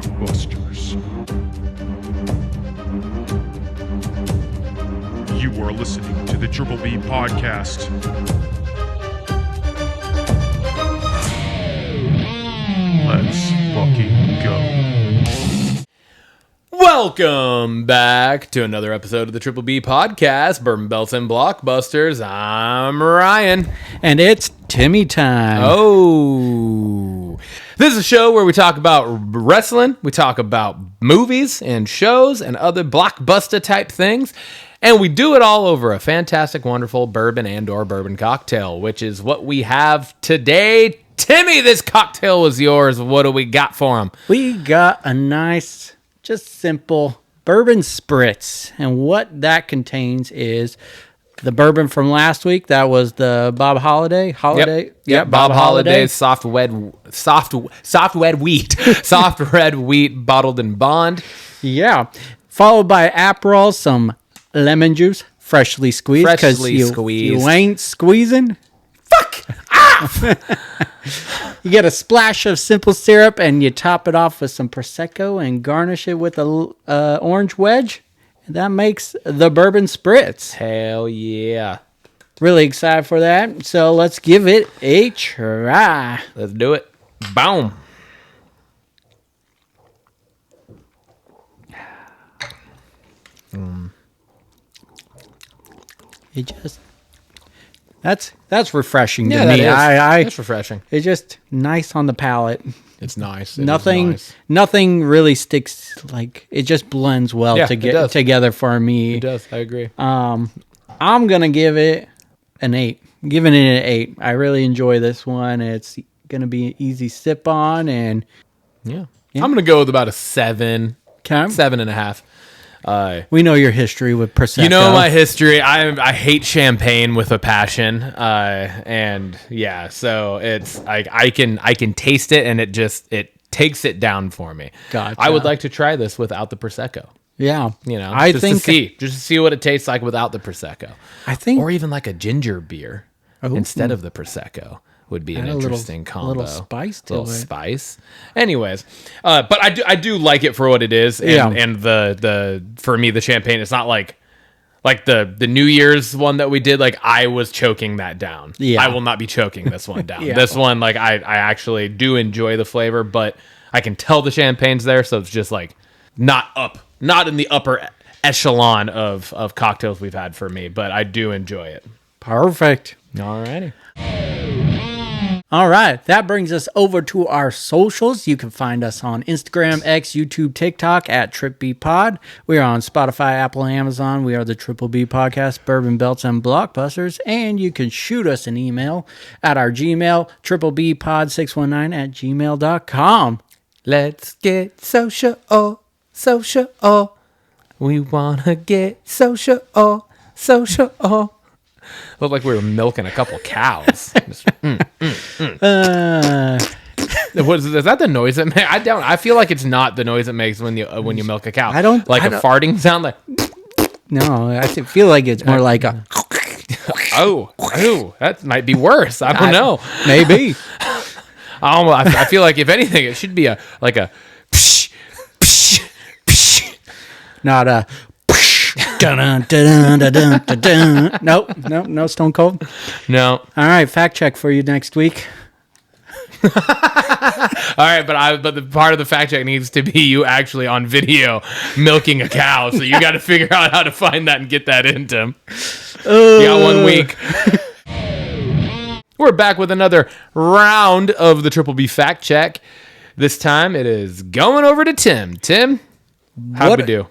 Blockbusters. You are listening to the Triple B Podcast. Let's fucking go. Welcome back to another episode of the Triple B Podcast, Bourbon Belts and Blockbusters. I'm Ryan. And it's Timmy time. Oh, this is a show where we talk about wrestling, we talk about movies and shows and other blockbuster type things, and we do it all over a fantastic, wonderful bourbon and or bourbon cocktail, which is what we have today. Timmy, this cocktail was yours. What do we got for him? We got a nice, just simple Bourbon Spritz. And what that contains is the bourbon from last week. That was the Bob Holiday. Yep. Bob Holiday's soft red wheat. Soft red wheat bottled in bond. Yeah. Followed by Aperol, some lemon juice, freshly squeezed. Freshly you, squeezed. You ain't squeezing. Fuck! You get a splash of simple syrup, and you top it off with some Prosecco and garnish it with a orange wedge. And that makes the Bourbon Spritz. Hell yeah. Really excited for that. So let's give it a try. Let's do it. Boom. It just that's refreshing to Yeah, me. that is. That's refreshing. It's just nice on the palate. It's nice. Nothing really sticks. Like it just blends well Yeah, it does. together for me. It does. I agree. I'm gonna give it an 8. I'm giving it an 8. I really enjoy this one. It's gonna be an easy sip on, and Yeah. I'm going to go with about a 7. okay. 7.5. We know your history with Prosecco. You know my history. I hate champagne with a passion, and yeah, so it's I can taste it, and it takes it down for me. Gotcha. I would like to try this without the Prosecco. Yeah, just to see what it tastes like without the Prosecco. I think, or even like a ginger beer instead of the Prosecco would be an interesting combo. A little spice to little it. Spice. Anyways, but I do like it for what it is, and the for me the champagne. It's not like the New Year's one that we did. Like I was choking that down. Yeah. I will not be choking this one down. Yeah. This one, like I actually do enjoy the flavor, but I can tell the champagne's there, so it's just like not in the upper echelon of cocktails we've had for me, but I do enjoy it. Perfect. Alrighty. All right, that brings us over to our socials. You can find us on Instagram, X, YouTube, TikTok at TripBPod. We are on Spotify, Apple, and Amazon. We are the Triple B Podcast, Bourbon Belts and Blockbusters. And you can shoot us an email at our Gmail, triplebpod619 at gmail.com. Let's get social. We wanna get social. Looked like we were milking a couple cows. Just, Is that the noise it makes? I feel like it's not the noise it makes when you milk a cow. I don't farting sound. Like no, I feel like it's more like a oh, that might be worse. I don't know. Maybe. I feel like if anything, it should be a psh, psh, psh. Not a dun, dun, dun, dun, dun, dun. Nope, no Stone Cold. No. All right, fact check for you next week. All right, but the part of the fact check needs to be you actually on video milking a cow. So you got to figure out how to find that and get that in, Tim. You got 1 week. We're back with another round of the Triple B fact check. This time it is going over to Tim. Tim, how'd we do?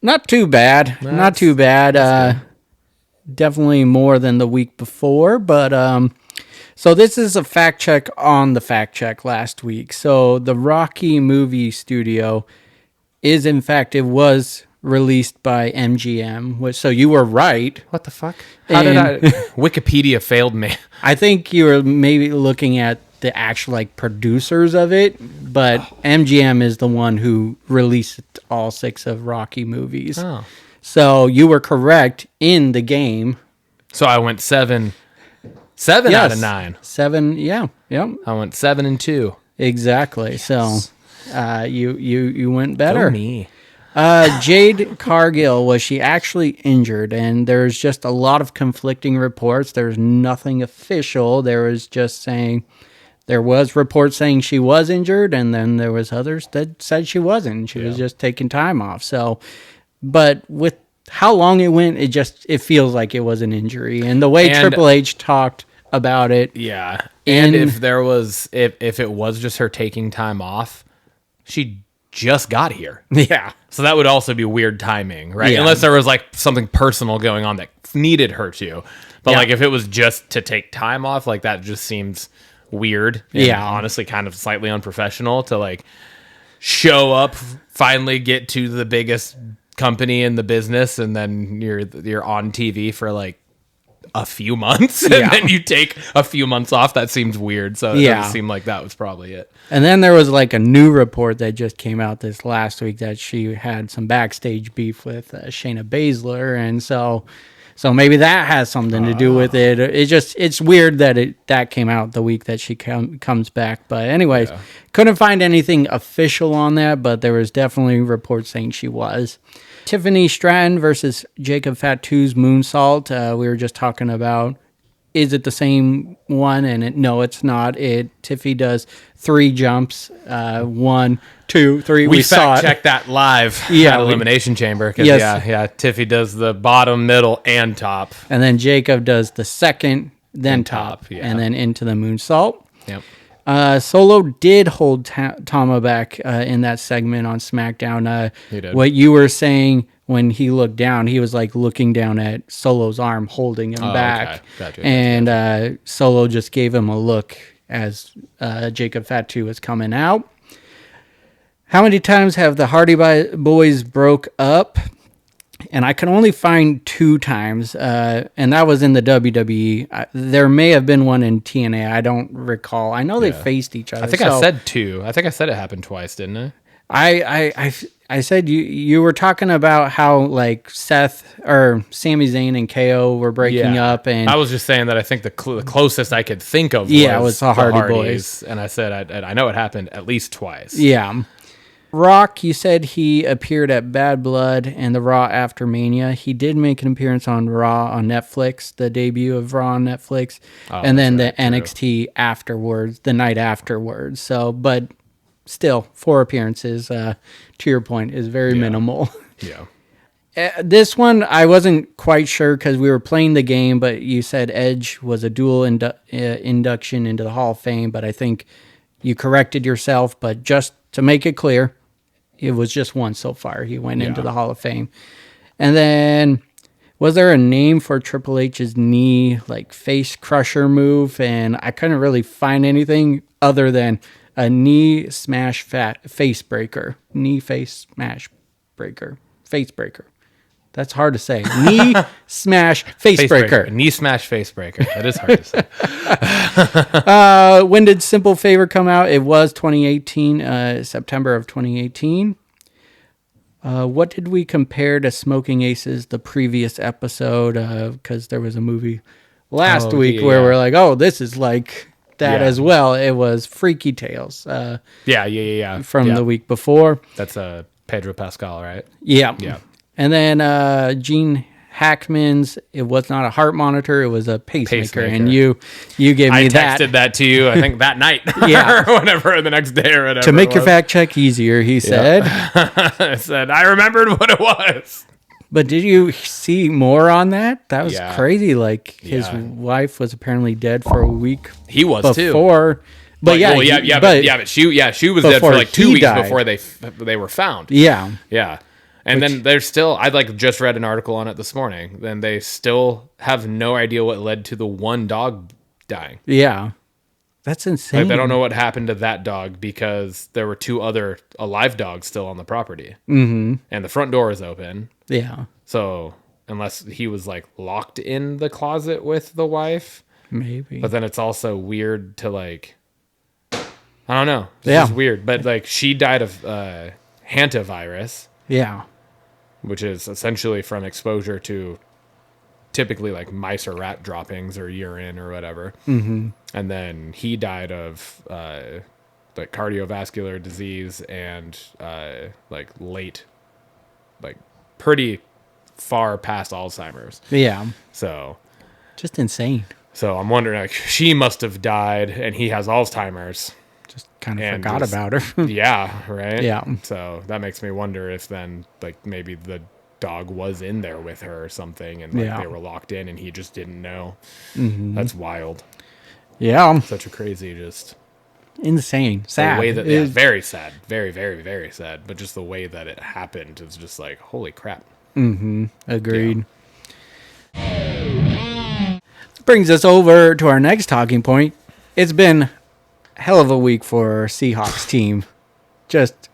Not too bad. Not too bad. Definitely more than the week before, but so this is a fact check on the fact check last week. So the Rocky movie studio is, in fact, it was released by MGM. So you were right. What the fuck? How did Wikipedia failed me. I think you were maybe looking at the actual producers of it, but MGM is the one who released all 6 of Rocky movies. Oh. So you were correct in the game. So I went 7 out of 9. 7, yeah. Yep. I went 7 and 2. Exactly. Yes. So You went better. Go me. Jade Cargill, was she actually injured? And there's just a lot of conflicting reports. There's nothing official. There was just saying there was reports saying she was injured, and then there was others that said she wasn't. She was just taking time off. So, but with how long it went, it feels like it was an injury. And the way Triple H talked about it. Yeah. And if it was just her taking time off, she just got here. Yeah. So that would also be weird timing, right? Yeah. Unless there was like something personal going on that needed her to. But like if it was just to take time off, like that just seems weird. And honestly kind of slightly unprofessional to like show up, finally get to the biggest company in the business, and then you're on TV for like a few months, and then you take a few months off. That seems weird. So it doesn't seem like that was probably it. And then there was like a new report that just came out this last week that she had some backstage beef with Shayna Baszler, and so maybe that has something to do with it. It's weird that that came out the week that she comes back. But anyways, couldn't find anything official on that, but there was definitely reports saying she was. Tiffany Stratton versus Jacob Fatu's moonsault. We were just talking about, is it the same one? And no, it's not. Tiffy does 3 jumps. 1, 2, 3. We saw fact checked that live at Elimination Chamber. Tiffy does the bottom, middle, and top. And then Jacob does the second, then top, and then into the moonsault. Yep. Solo did hold Tama back in that segment on SmackDown. He did. What you were saying when he looked down, he was like looking down at Solo's arm, holding him back. Okay. Gotcha. And Solo just gave him a look as Jacob Fatu was coming out. How many times have the Hardy Boys broke up? And I can only find 2 times, and that was in the WWE. There may have been one in TNA. I don't recall. I know they faced each other. I think I said 2. I think I said it happened twice, didn't I? I said you were talking about how like Seth or Sami Zayn and KO were breaking up, and I was just saying that I think the closest I could think of was the Hardy Boys, and I said I know it happened at least twice. Yeah. Rock, you said he appeared at Bad Blood and the Raw After Mania. He did make an appearance on Raw on Netflix, the debut of Raw on Netflix, and then the NXT afterwards, the night afterwards. So, but still, 4 appearances, to your point, is very minimal. Yeah. This one, I wasn't quite sure because we were playing the game, but you said Edge was a dual induction into the Hall of Fame, but I think you corrected yourself. But just to make it clear, it was just one so far. He went into the Hall of Fame. And then, was there a name for Triple H's knee, like face crusher move? And I couldn't really find anything other than a knee smash face breaker. Knee face smash breaker. Face breaker. That's hard to say. Knee smash face breaker. Knee smash face breaker. That is hard to say. When did Simple Favor come out? It was 2018, September of 2018. What did we compare to Smoking Aces the previous episode? Because there was a movie last week where we're like, oh, this is like that as well. It was Freaky Tales. From the week before. That's Pedro Pascal, right? Yeah. Yeah. And then Gene Hackman's, it was not a heart monitor, it was a pacemaker. And you gave me that. I texted that to you, I think, that night. Or whatever, the next day or whatever. To make your fact check easier, he said. I said, I remembered what it was. But did you see more on that? That was crazy. Like, his wife was apparently dead for a week. He was before. Too. But she was dead for like 2 weeks before they were found. Yeah. Yeah. And then there's still, I just read an article on it this morning. Then they still have no idea what led to the one dog dying. Yeah. That's insane. Like, they don't know what happened to that dog because there were 2 other alive dogs still on the property. Mm-hmm. And the front door is open. Yeah. So unless he was like locked in the closet with the wife. Maybe. But then it's also weird to like, I don't know. It's just weird. But like she died of hantavirus. Yeah. Which is essentially from exposure to typically like mice or rat droppings or urine or whatever. Mm-hmm. And then he died of like cardiovascular disease and like late, like pretty far past Alzheimer's. Yeah. So Just insane. So I'm wondering, like, she must have died, and he has Alzheimer's. Just kind of And forgot just- about her. Yeah, right? Yeah. So that makes me wonder if then, like, maybe the dog was in there with her or something, and like, Yeah. they were locked in, and he just didn't know. Mm-hmm. That's wild. Yeah. Such a crazy, just Insane. Sad. the way that, It yeah, is- very sad, very, very, very sad. But just the way that it happened is just like, holy crap. Agreed. Brings us over to our next talking point. It's been a hell of a week for our Seahawks team. Just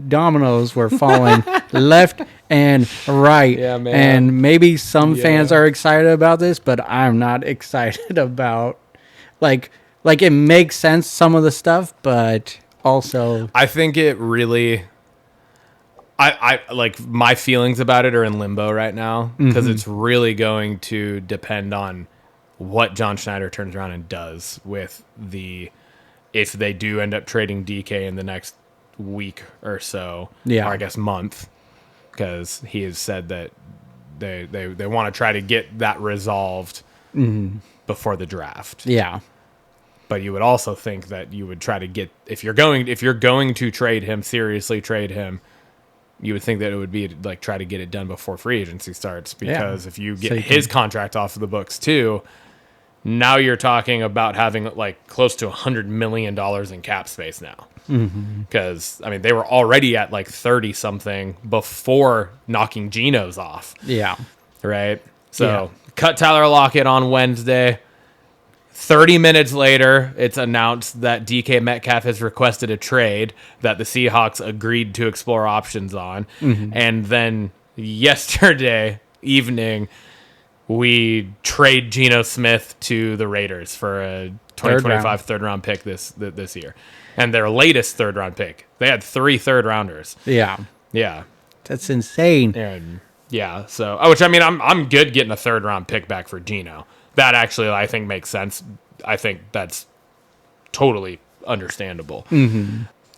dominoes were falling left and right. Yeah, man. And maybe some fans Yeah. are excited about this, but I'm not excited about like it makes sense some of the stuff, but also I think it really. I like my feelings about it are in limbo right now because it's really going to depend on what John Schneider turns around and does with if they do end up trading DK in the next week or so, Yeah. or I guess month, because he has said that they want to try to get that resolved before the draft. yeah. But you would also think that you would try to get if you're going to trade him, seriously trade him, you would think that it would be like try to get it done before free agency starts, because if you get So you his contract off of the books too, now you're talking about having like close to $100 million in cap space now. Because I mean, they were already at like 30 something before knocking Geno's off. Yeah. Right. So cut Tyler Lockett on Wednesday. 30 minutes later, it's announced that DK Metcalf has requested a trade that the Seahawks agreed to explore options on. And then yesterday evening, we trade Geno Smith to the Raiders for a 2025 third round pick this year. And their latest third round pick. They had 3 third rounders. Yeah. Yeah. That's insane. And yeah, so which I mean, I'm good getting a third round pick back for Geno. That actually I think makes sense. I think that's totally understandable.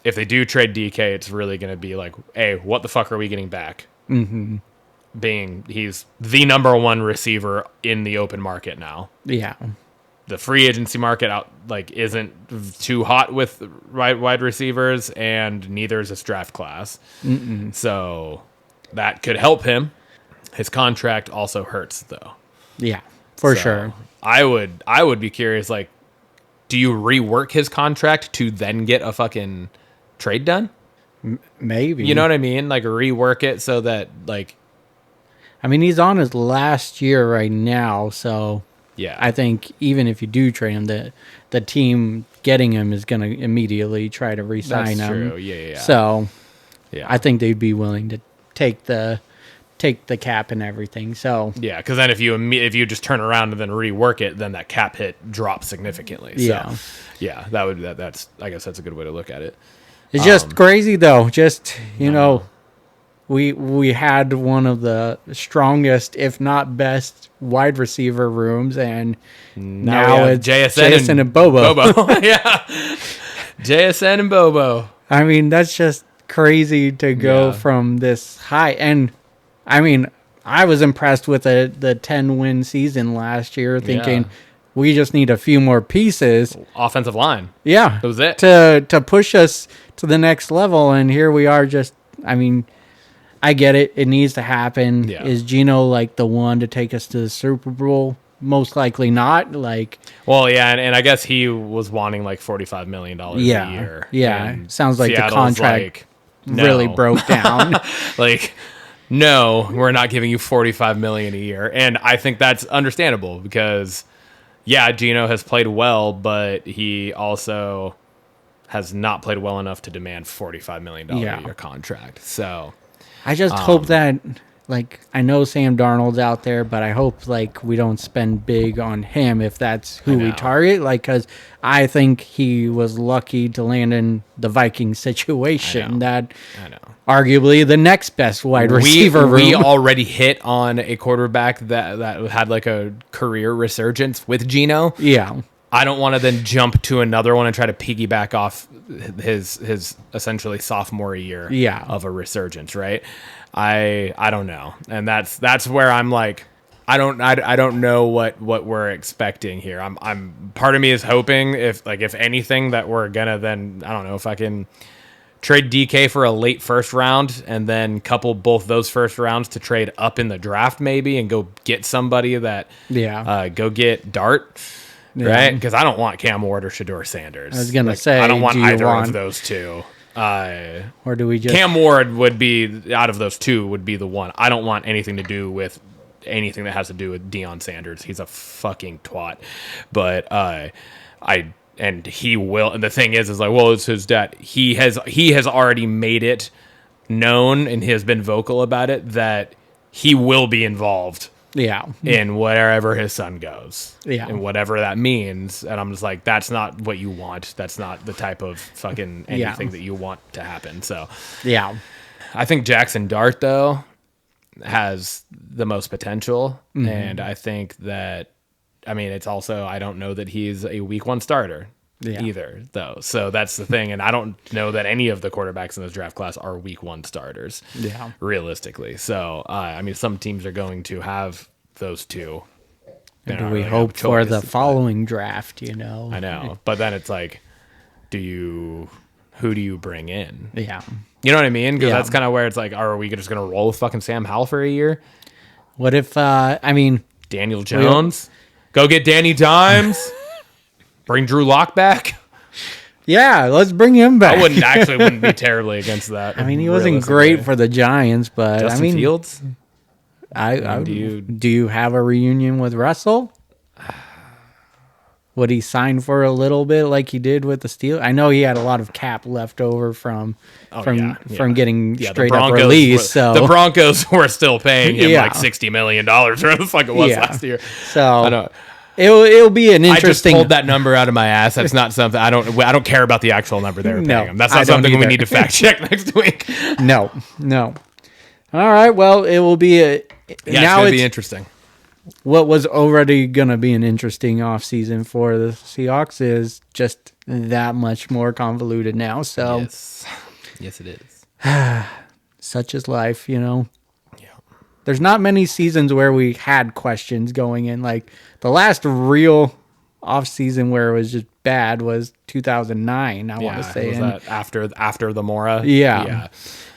If they do trade DK, it's really going to be like, hey, what the fuck are we getting back? Being he's the number 1 receiver in the open market now. Yeah. The free agency market out like isn't too hot with wide receivers, and neither is this draft class. So that could help him. His contract also hurts though. Yeah. For So, sure. I would be curious, like, do you rework his contract to then get a fucking trade done? Maybe. You know what I mean? Like rework it so that like I mean, he's on his last year right now, so yeah. I think even if you do trade him, the team getting him is going to immediately try to re-sign That's him. true. Yeah. So yeah. I think they'd be willing to take the cap and everything. So yeah, because then if you just turn around and then rework it, then that cap hit drops significantly. So, Yeah. yeah, that's I guess that's a good way to look at it. it's just crazy, though. Just we had one of the strongest, if not best, wide receiver rooms, and now we have it's JSN and Bobo. Yeah, JSN and Bobo. I mean, that's just crazy to go Yeah. from this high. And I mean, I was impressed with the 10-win season last year, thinking Yeah. we just need a few more pieces. Offensive line. Yeah. That was it. To push us to the next level. And here we are just, I mean, I get it. It needs to happen. Yeah. Is Geno like the one to take us to the Super Bowl? Most likely not. Like, Well, yeah, and I guess he was wanting like $45 million a year. Yeah. And Sounds like Seattle's the contract like, no. really broke down. Like, no, we're not giving you $45 million a year. And I think that's understandable because, yeah, Geno has played well, but he also has not played well enough to demand $45 million a year contract. So I just hope that, like, I know Sam Darnold's out there, but I hope, like, we don't spend big on him if that's who we know. target. Like, because I think he was lucky to land in the Vikings situation. That I know. arguably the next best wide receiver we room. already hit on a quarterback that had like a career resurgence with Geno. Yeah. I don't want to then jump to another one and try to piggyback off his essentially sophomore year of a resurgence, right? I don't know. And that's where I'm like, I don't know what we're expecting here. I'm part of me is hoping if anything that we're gonna then, I don't know if I can trade DK for a late first round and then couple both those first rounds to trade up in the draft maybe and go get somebody that go get Dart. Right? Because I don't want Cam Ward or Shedeur Sanders. I was going to say, I don't want either of those two. Or do we just... Cam Ward would be, out of those two, would be the one. I don't want anything to do with anything that has to do with Deion Sanders. He's a fucking twat. But and he will, and the thing is like, well, it's his dad. He has already made it known and he has been vocal about it that he will be involved in wherever his son goes. And whatever that means. And I'm just like, that's not what you want. That's not the type of fucking anything that you want to happen. So I think Jackson Dart, though, has the most potential. And I think that, I mean, it's also, I don't know that he's a week one starter either, though. So that's the thing. And I don't know that any of the quarterbacks in this draft class are week one starters, realistically. So, I mean, some teams are going to have those two. Do we hope for the following draft, you know? I know. But then it's like, who do you bring in? Yeah. You know what I mean? Because that's kind of where it's like, are we just going to roll with fucking Sam Howell for a year? What if, Daniel Jones? Go get Danny Dimes? Bring Drew Lock back? Yeah, let's bring him back. I wouldn't be terribly against that. I mean, he wasn't great for the Giants, but Justin Fields? Do you have a reunion with Russell? Would he sign for a little bit like he did with the Steelers? I know he had a lot of cap left over from getting straight up released. So the Broncos were still paying him like $60 million, whatever the fuck it was last year. So I know. It'll be an interesting. I just pulled that number out of my ass. That's not something I don't care about the actual number they were paying him. That's not something we need to fact check next week. No. All right. Well, it will be it's going to be interesting. What was already going to be an interesting offseason for the Seahawks is just that much more convoluted now. So yes, it is. Such is life, you know. Yeah. There's not many seasons where we had questions going in. Like the last real offseason where it was just bad was 2009. I want to say, was that after the Mora. Yeah.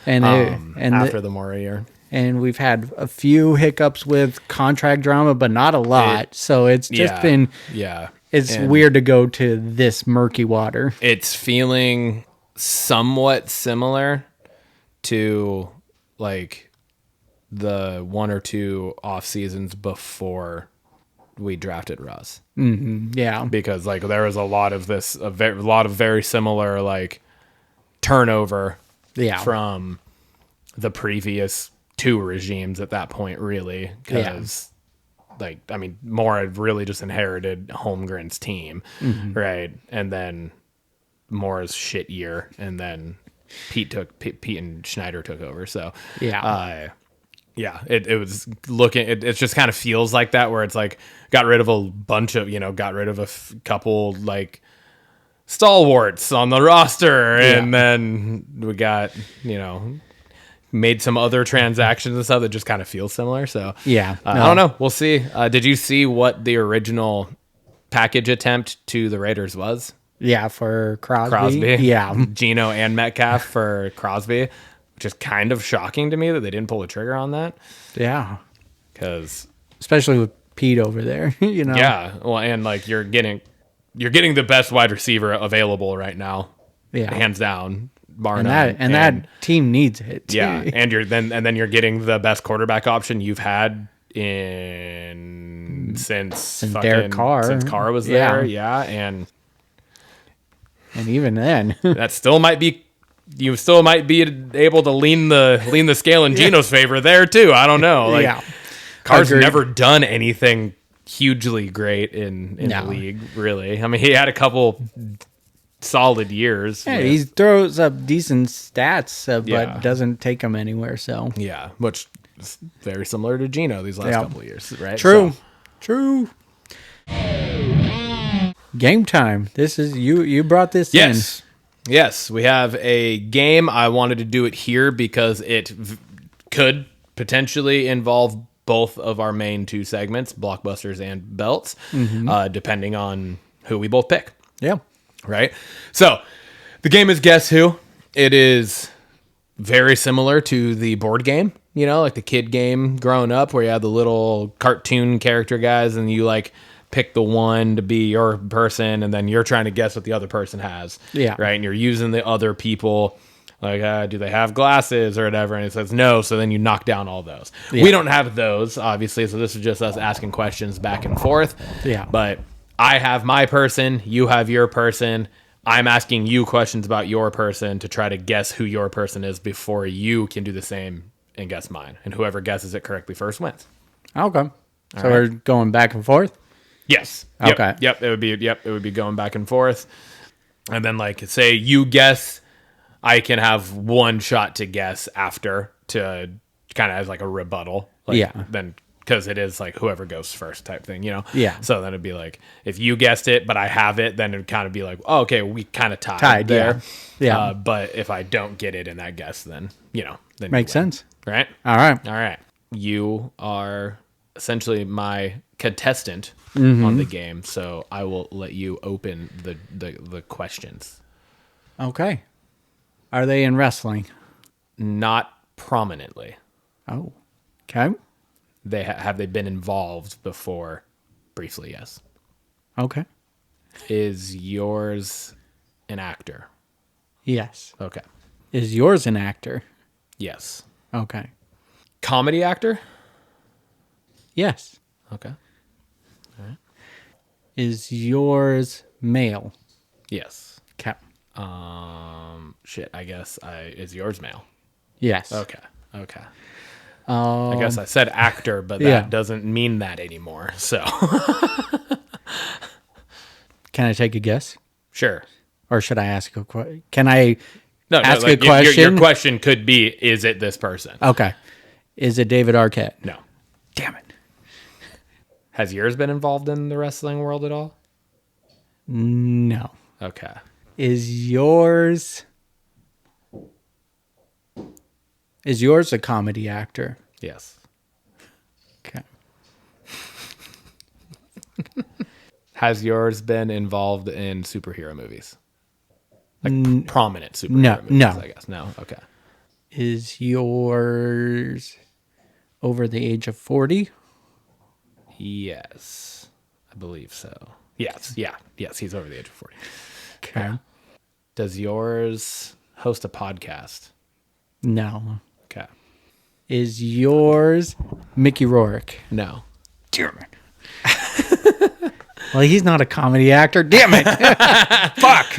And after the Mora year. And we've had a few hiccups with contract drama, but not a lot. So it's just been... Yeah. It's weird to go to this murky water. It's feeling somewhat similar to, like, the one or two off seasons before we drafted Russ. Mm-hmm. Yeah. Because, like, there was a lot of very similar, like, turnover from the previous two regimes at that point, really, because like, I mean, Moore had really just inherited Holmgren's team, right? And then Moore's shit year, and then Pete and Schneider took over. So it was looking. It just kind of feels like that, where it's like got rid of a bunch of, got rid of a couple like stalwarts on the roster, and then we got made some other transactions and stuff that just kind of feels similar. So I don't know. We'll see. Did you see what the original package attempt to the Raiders was? Yeah, for Crosby. Yeah. Geno and Metcalf for Crosby, which is kind of shocking to me that they didn't pull the trigger on that. Yeah. Because especially with Pete over there, Yeah. Well, and like you're getting the best wide receiver available right now. Yeah. Hands down. That team needs it. Yeah, and then you're getting the best quarterback option you've had since Derek Carr. Since Carr was there. Yeah, and even then, that still might be. You still might be able to lean the scale in Geno's favor there too. I don't know. Like, Carr's never done anything hugely great in the league, really. I mean, he had a couple solid years. Yeah, he throws up decent stats, but doesn't take them anywhere. So which is very similar to Geno these last couple of years, right? True. Game time. This is you brought this Yes. Yes, we have a game. I wanted to do it here because it could potentially involve both of our main two segments, Blockbusters and Belts, depending on who we both pick. in. Yeah. Right? So, the game is Guess Who. It is very similar to the board game, you know, like the kid game growing up where you have the little cartoon character guys and you like pick the one to be your person and then you're trying to guess what the other person has. Yeah. Right? And you're using the other people like, do they have glasses or whatever? And it says no, so then you knock down all those. Yeah. We don't have those, obviously, so this is just us asking questions back and forth. Yeah. But I have my person, you have your person. I'm asking you questions about your person to try to guess who your person is before you can do the same and guess mine. And whoever guesses it correctly first wins. Okay. So right. we're going back and forth. Yes. Yep. Okay. Yep. It would be going back and forth. And then like say you guess, I can have one shot to guess after to kind of as like a rebuttal. Like, Yeah. Then because it is like whoever goes first type thing, you know? Yeah. So then it'd be like if you guessed it, but I have it, then it'd kind of be like, oh, okay, we kind of tied Tied, there. Yeah. But if I don't get it in that guess, then, you know, then you Makes win. sense. Right? All right. All right. You are essentially my contestant on the game, so I will let you open the questions. Okay. Are they in wrestling? Not prominently. Oh. Okay. Have they been involved before? Briefly, yes. Okay. Is yours an actor? Yes. Okay. Is yours an actor? Yes. Okay. Comedy actor? Yes. Okay. Is yours male? Yes. Okay. Shit, I guess is yours male? Yes. Okay. I guess I said actor, but that yeah. doesn't mean that anymore. So, Can I take a guess? sure. Or should I ask a question? Can I No, ask like, a question? Your question could be, is it this person? Okay. Is it David Arquette? No. Damn it. Has yours been involved in the wrestling world at all? No. Okay. Is yours a comedy actor? Yes. Okay. Has yours been involved in superhero movies? Like prominent superhero movies, no. I guess. No. Okay. Is yours over the age of 40? Yes. I believe so. Yes. Yeah. Yes. He's over the age of 40. Okay. Does yours host a podcast? No. Okay. Is yours Mickey Rourke? No. Damn it. Well, he's not a comedy actor. Damn it. Fuck.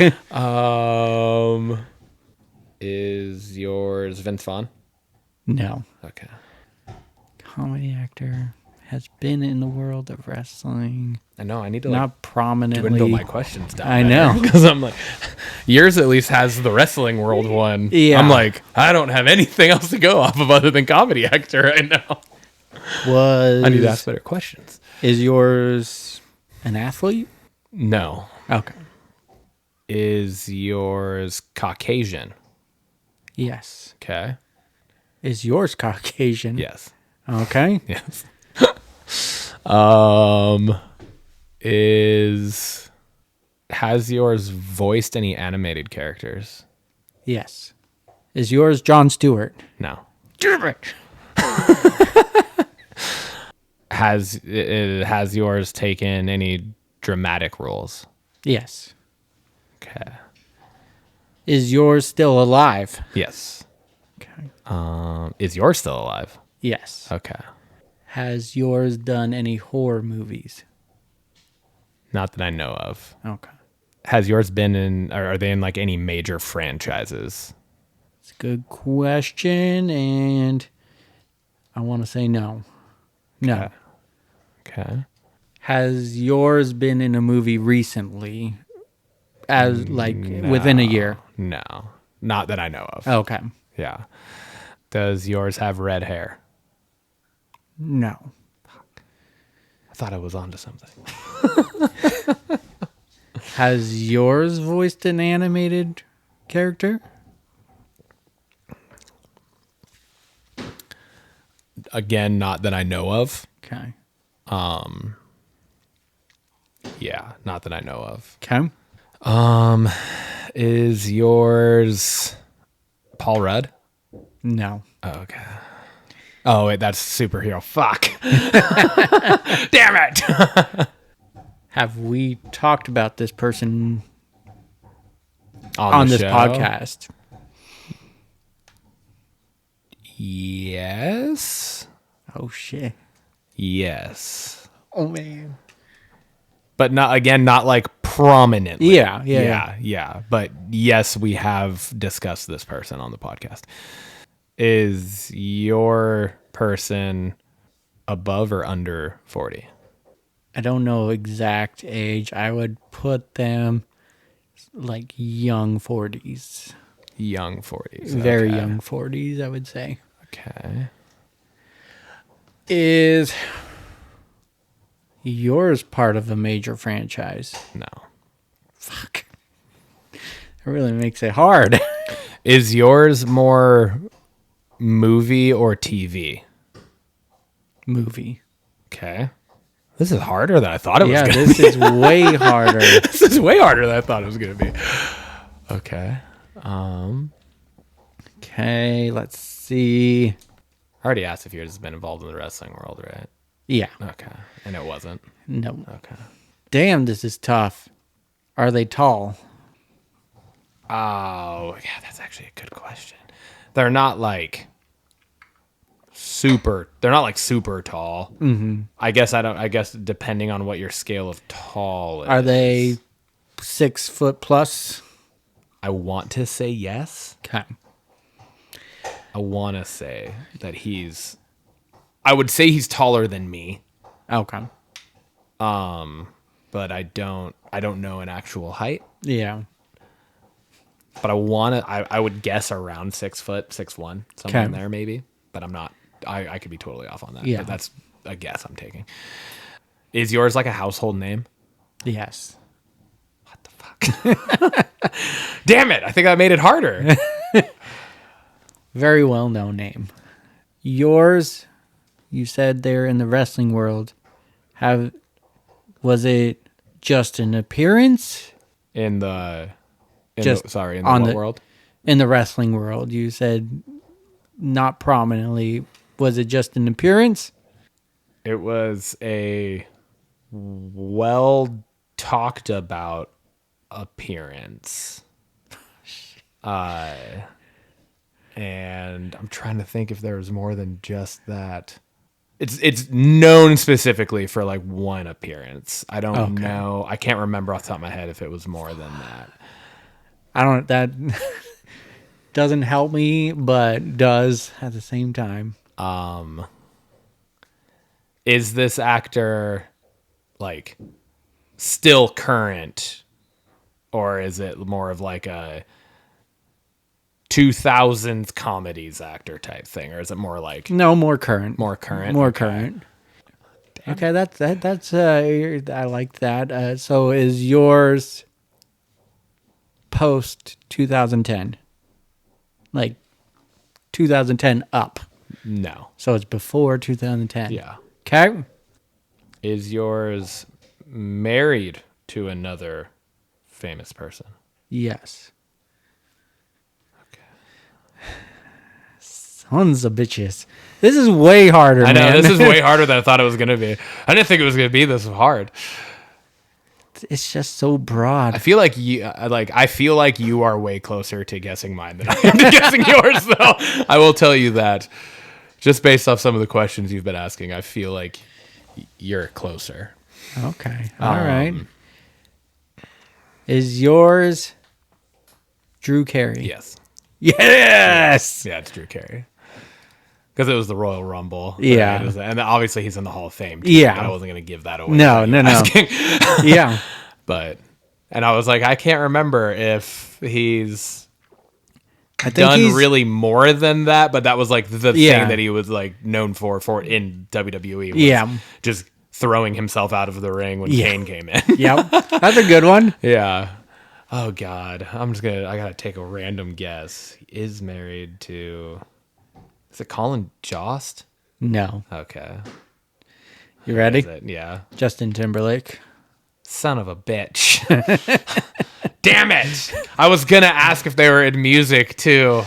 Is yours Vince Vaughn? No. Okay. Comedy actor has been in the world of wrestling. I know. I need to Not prominently. dwindle my questions down. I know. Because I'm like, yours at least has the wrestling world one. Yeah. I'm like, I don't have anything else to go off of other than comedy actor right now. I need to ask better questions. Is yours an athlete? No. Okay. Is yours Caucasian? Yes. Okay. Is yours Caucasian? Yes. Okay. Yes. Has yours voiced any animated characters? Yes. Is yours Jon Stewart? No. Damn it. Has yours taken any dramatic roles? Yes. Okay. Is yours still alive? Yes. Okay. Is yours still alive? Yes. Okay. Has yours done any horror movies? Not that I know of. Okay. Has yours been in, or are they in like any major franchises? It's a good question, and I want to say no. No. Okay. Has yours been in a movie recently? As like within a year? No. Not that I know of. Okay. Yeah. Does yours have red hair? No. I thought I was onto something. Has yours voiced an animated character? Again, not that I know of. Okay. Yeah, not that I know of. Okay. Is yours Paul Rudd? No. Oh, okay. Oh, wait, that's superhero. Fuck. Damn it. Have we talked about this person On on the this show? podcast? Yes. Oh, shit. Yes. Oh, man. But not like prominently. Yeah. But yes, we have discussed this person on the podcast. Is your person above or under 40? I don't know exact age. I would put them like young 40s. Young 40s. Very okay. young 40s, I would say. Okay. Is yours part of a major franchise? No. Fuck. It really makes it hard. Is yours more movie or TV? Movie. Okay. This is harder than I thought it was Yeah, going to this be. is way harder. This is way harder than I thought it was going to be. Okay. Okay, let's see. I already asked if yours has been involved in the wrestling world, right? Yeah. Okay. And it wasn't. No. Okay. Damn, this is tough. Are they tall? Oh, yeah, that's actually a good question. They're not like super tall. Mm-hmm. I guess depending on what your scale of tall is. Are they 6 foot plus? I want to say yes. Okay. I want to say that I would say he's taller than me. Okay. But I don't know an actual height. Yeah. But I would guess around 6 foot, 6'1", somewhere in there maybe. But I'm not. I could be totally off on that. Yeah. But that's a guess I'm taking. Is yours like a household name? Yes. What the fuck? Damn it! I think I made it harder. Very well known name. Yours, you said they're in the wrestling world. Was it just an appearance? In the on what the world? In the wrestling world, you said not prominently. Was it just an appearance? It was a well talked about appearance. And I'm trying to think if there was more than just that. It's known specifically for like one appearance. I don't know. I can't remember off the top of my head if it was more than that. That doesn't help me, but does at the same time. Is this actor like still current, or is it more of like a 2000s comedies actor type thing, or is it more like No, more current. more current? More Okay. current. Okay, that's I like that. So is yours post 2010? Like 2010 up. No. So it's before 2010. Yeah. Okay. Is yours married to another famous person? Yes. Sons of bitches. This is way harder, I know, man. this is way harder than I thought it was going to be. I didn't think it was going to be this hard. It's just so broad. I feel like you are way closer to guessing mine than I am to guessing yours, though. I will tell you that. Just based off some of the questions you've been asking, I feel like you're closer. Okay. All right. Is yours Drew Carey? Yes. Yes. Yeah, it's Drew Carey. Because it was the Royal Rumble. Yeah. And obviously he's in the Hall of Fame. Too, Yeah. but I wasn't going to give that away. No. Yeah. And I was like, I can't remember if he's I think done he's really more than that, but that was like the Yeah. thing that he was like known for in WWE. Was Yeah. just throwing himself out of the ring when Kane came in. Yep. That's a good one. Yeah. Oh God. I gotta take a random guess. He is married to, is it Colin Jost? No. Okay. You ready? Is it? Yeah. Justin Timberlake. Son of a bitch. Damn it. I was gonna ask if they were in music too.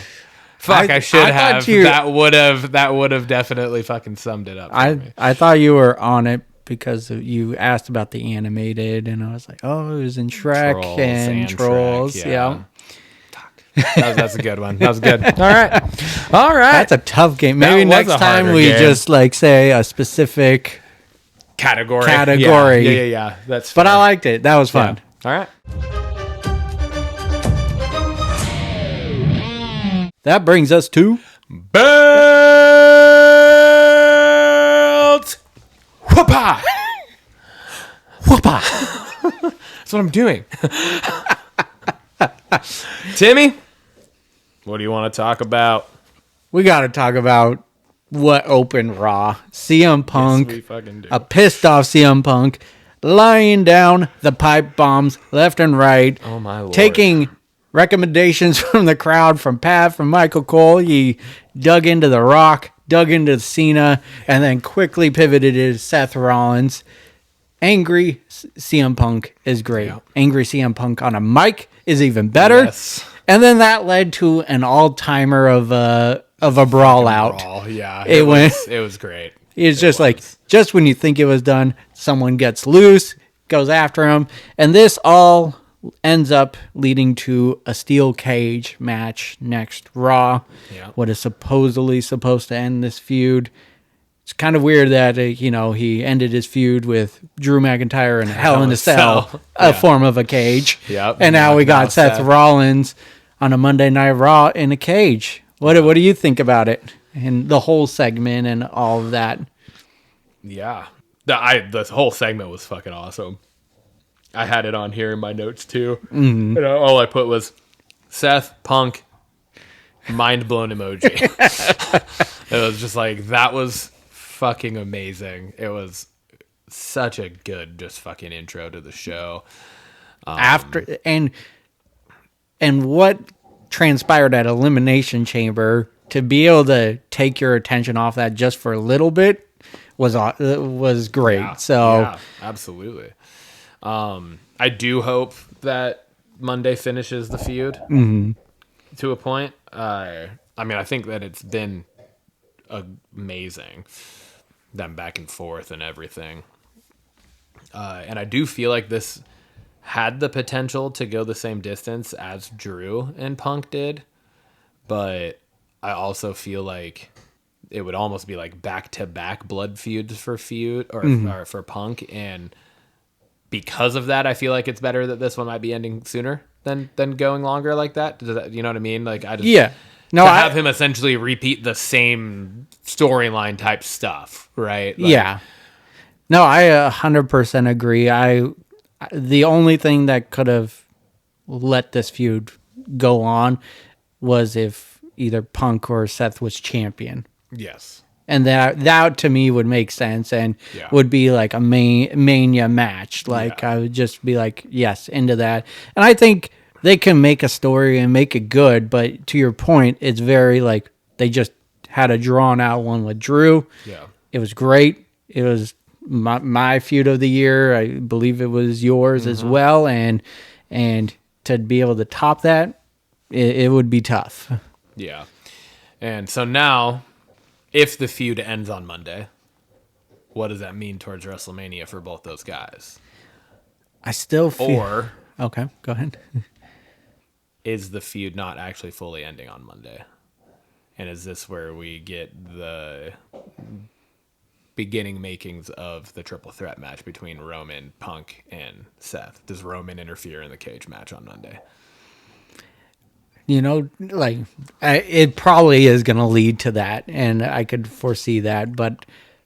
Fuck, I should have. That would have definitely fucking summed it up. I thought you were on it because you asked about the animated, and I was like, oh, it was in Shrek and Trolls. Shrek, yeah. That's a good one. That was good. All right. That's a tough game. Maybe That was next a time harder we game. just like say a specific category. Yeah. That's fair. But I liked it. That was fun. Yeah. All right. That brings us to Belt Whoopah. Whoopah. That's what I'm doing. Timmy, what do you want to talk about? We got to talk about what opened Raw. CM Punk, Yes, we fucking do. a pissed off CM Punk, laying down the pipe bombs left and right. Oh, my Lord. Taking recommendations from the crowd, from Pat, from Michael Cole. He dug into The Rock, dug into Cena, and then quickly pivoted to Seth Rollins. Angry CM Punk is great. Yeah. Angry CM Punk on a mic is even better. Yes. And then that led to an all-timer of a brawl out. Brawl, yeah. It was great. It's just like, just when you think it was done, someone gets loose, goes after him, and this all ends up leading to a steel cage match next Raw. Yeah. What is supposedly supposed to end this feud. It's kind of weird that he ended his feud with Drew McIntyre in a Hell in a Cell, a form of a cage. Yep. And now we got Seth Rollins on a Monday Night Raw in a cage. What do you think about it? And the whole segment and all of that. Yeah. The whole segment was fucking awesome. I had it on here in my notes too. Mm-hmm. All I put was Seth Punk mind blown emoji. It was just like, that was fucking amazing. It was such a good just fucking intro to the show. After and what transpired at Elimination Chamber, to be able to take your attention off that just for a little bit was great. Yeah, absolutely. I do hope that Monday finishes the feud to a point. I think that it's been amazing, them back and forth and everything. And I do feel like this had the potential to go the same distance as Drew and Punk did, but I also feel like it would almost be like back-to-back blood feuds for Punk, and because of that, I feel like it's better that this one might be ending sooner than going longer like that. You know what I mean? Like, have him essentially repeat the same storyline type stuff, right? Like, yeah. No, I 100% agree. The only thing that could have let this feud go on was if either Punk or Seth was champion. Yes. And that to me would make sense and would be like a Mania match. Like, I would just be like, yes, into that. And I think they can make a story and make it good, but to your point, it's very like they just had a drawn out one with Drew. Yeah. It was great. It was my feud of the year. I believe it was yours as well. And to be able to top that, it would be tough. Yeah. And so now, if the feud ends on Monday, what does that mean towards WrestleMania for both those guys? I still feel... Or... Okay, go ahead. Is the feud not actually fully ending on Monday? And is this where we get the beginning makings of the triple threat match between Roman, Punk, and Seth? Does Roman interfere in the cage match on Monday? It probably is going to lead to that, and I could foresee that. But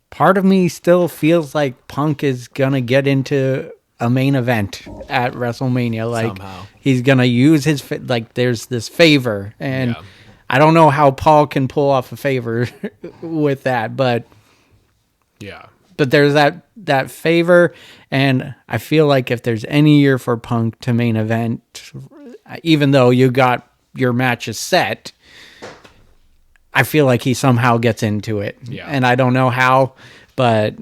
part of me still feels like Punk is going to get into a main event at WrestleMania. Like, somehow he's going to use his, there's this favor, and I don't know how Paul can pull off a favor with that, but but there's that favor, and I feel like if there's any year for Punk to main event, even though you got your matches set, I feel like he somehow gets into it. Yeah. And I don't know how, but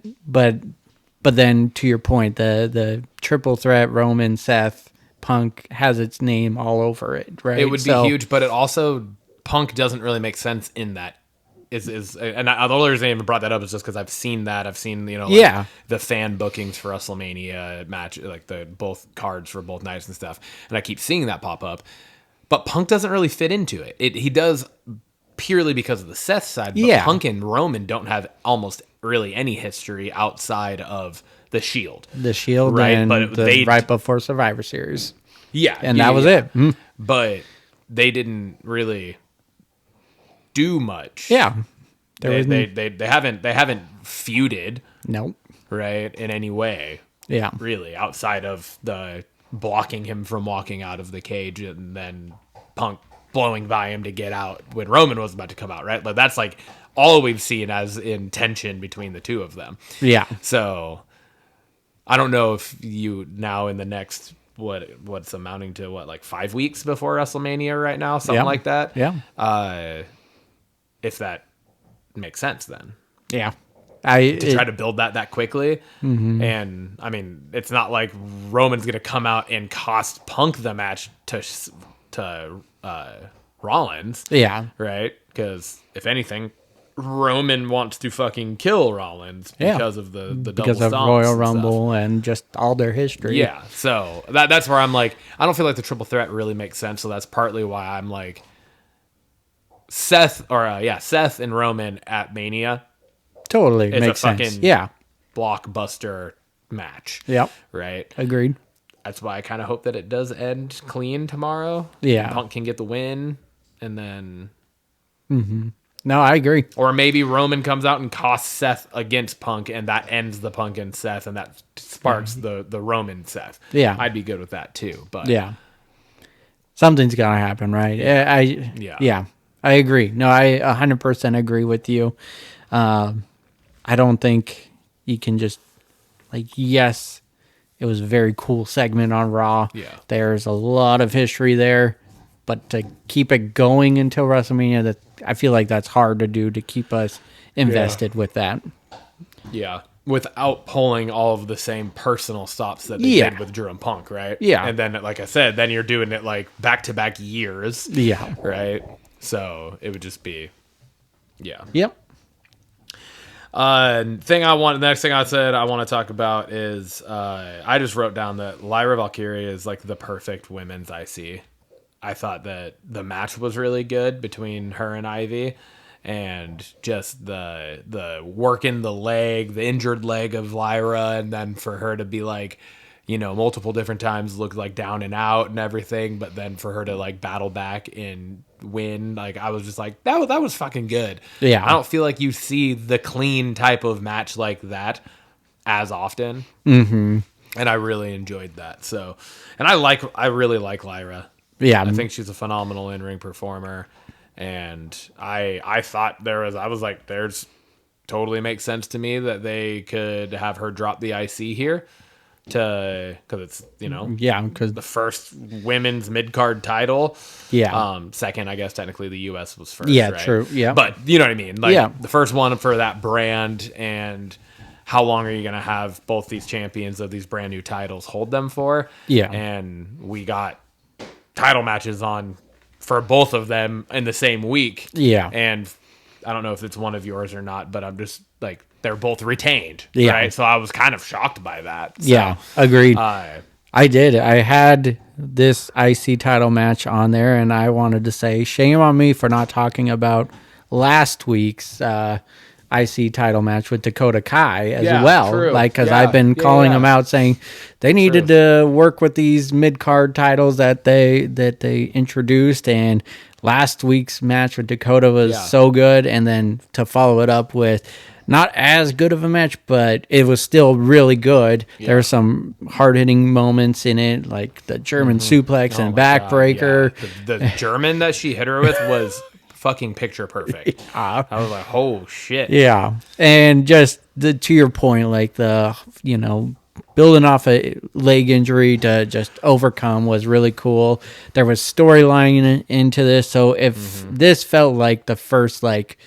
then to your point, the triple threat Roman, Seth, Punk has its name all over it, right? It would be huge, but it also, Punk doesn't really make sense in that. And the only reason I even brought that up is just because I've seen that. I've seen, the fan bookings for WrestleMania match, like the both cards for both nights and stuff. And I keep seeing that pop up. But Punk doesn't really fit into it. He does purely because of the Seth side. But Punk and Roman don't have almost really any history outside of the Shield. The Shield, right? And but right before Survivor Series. Yeah. And that was it. Mm. But they didn't really do much. Yeah. They haven't feuded. Nope. Right, in any way. Yeah. Really, outside of the blocking him from walking out of the cage and then Punk blowing by him to get out when Roman was about to come out, right? But that's like all we've seen as in tension between the two of them. Yeah. So I don't know if you now in the next what's amounting to like 5 weeks before WrestleMania right now, something like that. Yeah. If that makes sense then. Yeah. Try to build that quickly. Mm-hmm. And I mean, it's not like Roman's going to come out and cost Punk the match to Rollins. Yeah. Right? Because if anything, Roman wants to fucking kill Rollins because of the double because of stomps Royal and Rumble stuff. and just all their history. Yeah. So that's where I'm like, I don't feel like the triple threat really makes sense. So that's partly why I'm like, Seth and Roman at Mania. Totally is makes a fucking sense. Yeah. blockbuster match. Yep. Right. Agreed. That's why I kind of hope that it does end clean tomorrow. Yeah. Punk can get the win, and then. Mm-hmm. No, I agree. Or maybe Roman comes out and costs Seth against Punk, and that ends the Punk and Seth, and that sparks the Roman Seth. Yeah. I'd be good with that too. But yeah, something's gotta happen, right? Yeah. I agree. No, I 100% agree with you. I don't think you can just yes, it was a very cool segment on Raw. Yeah. There's a lot of history there, but to keep it going until WrestleMania, I feel like that's hard to do to keep us invested with that. Yeah. Without pulling all of the same personal stops that they did with Drew and Punk, right? Yeah. And then, like I said, then you're doing it like back-to-back years. Yeah. Right? So it would just be, Yep. The next thing I said I want to talk about is I just wrote down that Lyra Valkyria is like the perfect women's IC. I thought that the match was really good between her and Ivy, and just the working the leg, the injured leg of Lyra, and then for her to be like, multiple different times look like down and out and everything, but then for her to like battle back and win, like I was just like that was fucking good. Yeah. I don't feel like you see the clean type of match like that as often. Mm-hmm. And I really enjoyed that. So, and I really like Lyra. Yeah. I think she's a phenomenal in-ring performer, and I thought there's totally makes sense to me that they could have her drop the IC here because it's because the first women's mid-card title. Second, I guess technically the US was first. Yeah, right? true. Yeah, but you know what I mean. Like the first one for that brand, and how long are you going to have both these champions of these brand new titles hold them for? Yeah, and we got title matches on for both of them in the same week. Yeah. And I don't know if it's one of yours or not, but I'm just like, they're both retained. Yeah. Right. So I was kind of shocked by that. So, yeah. Agreed. I did. I had this IC title match on there, and I wanted to say shame on me for not talking about last week's IC title match with Dakota Kai as well. True. Because I've been calling them out saying they needed to work with these mid-card titles that they introduced, and last week's match with Dakota was so good, and then to follow it up with not as good of a match, but it was still really good. There were some hard-hitting moments in it, like the German suplex and backbreaker. The German that she hit her with was fucking picture perfect. I was like, oh shit. Yeah. And just to your point, like building off a leg injury to just overcome was really cool. There was storyline into this. So if this felt like the first like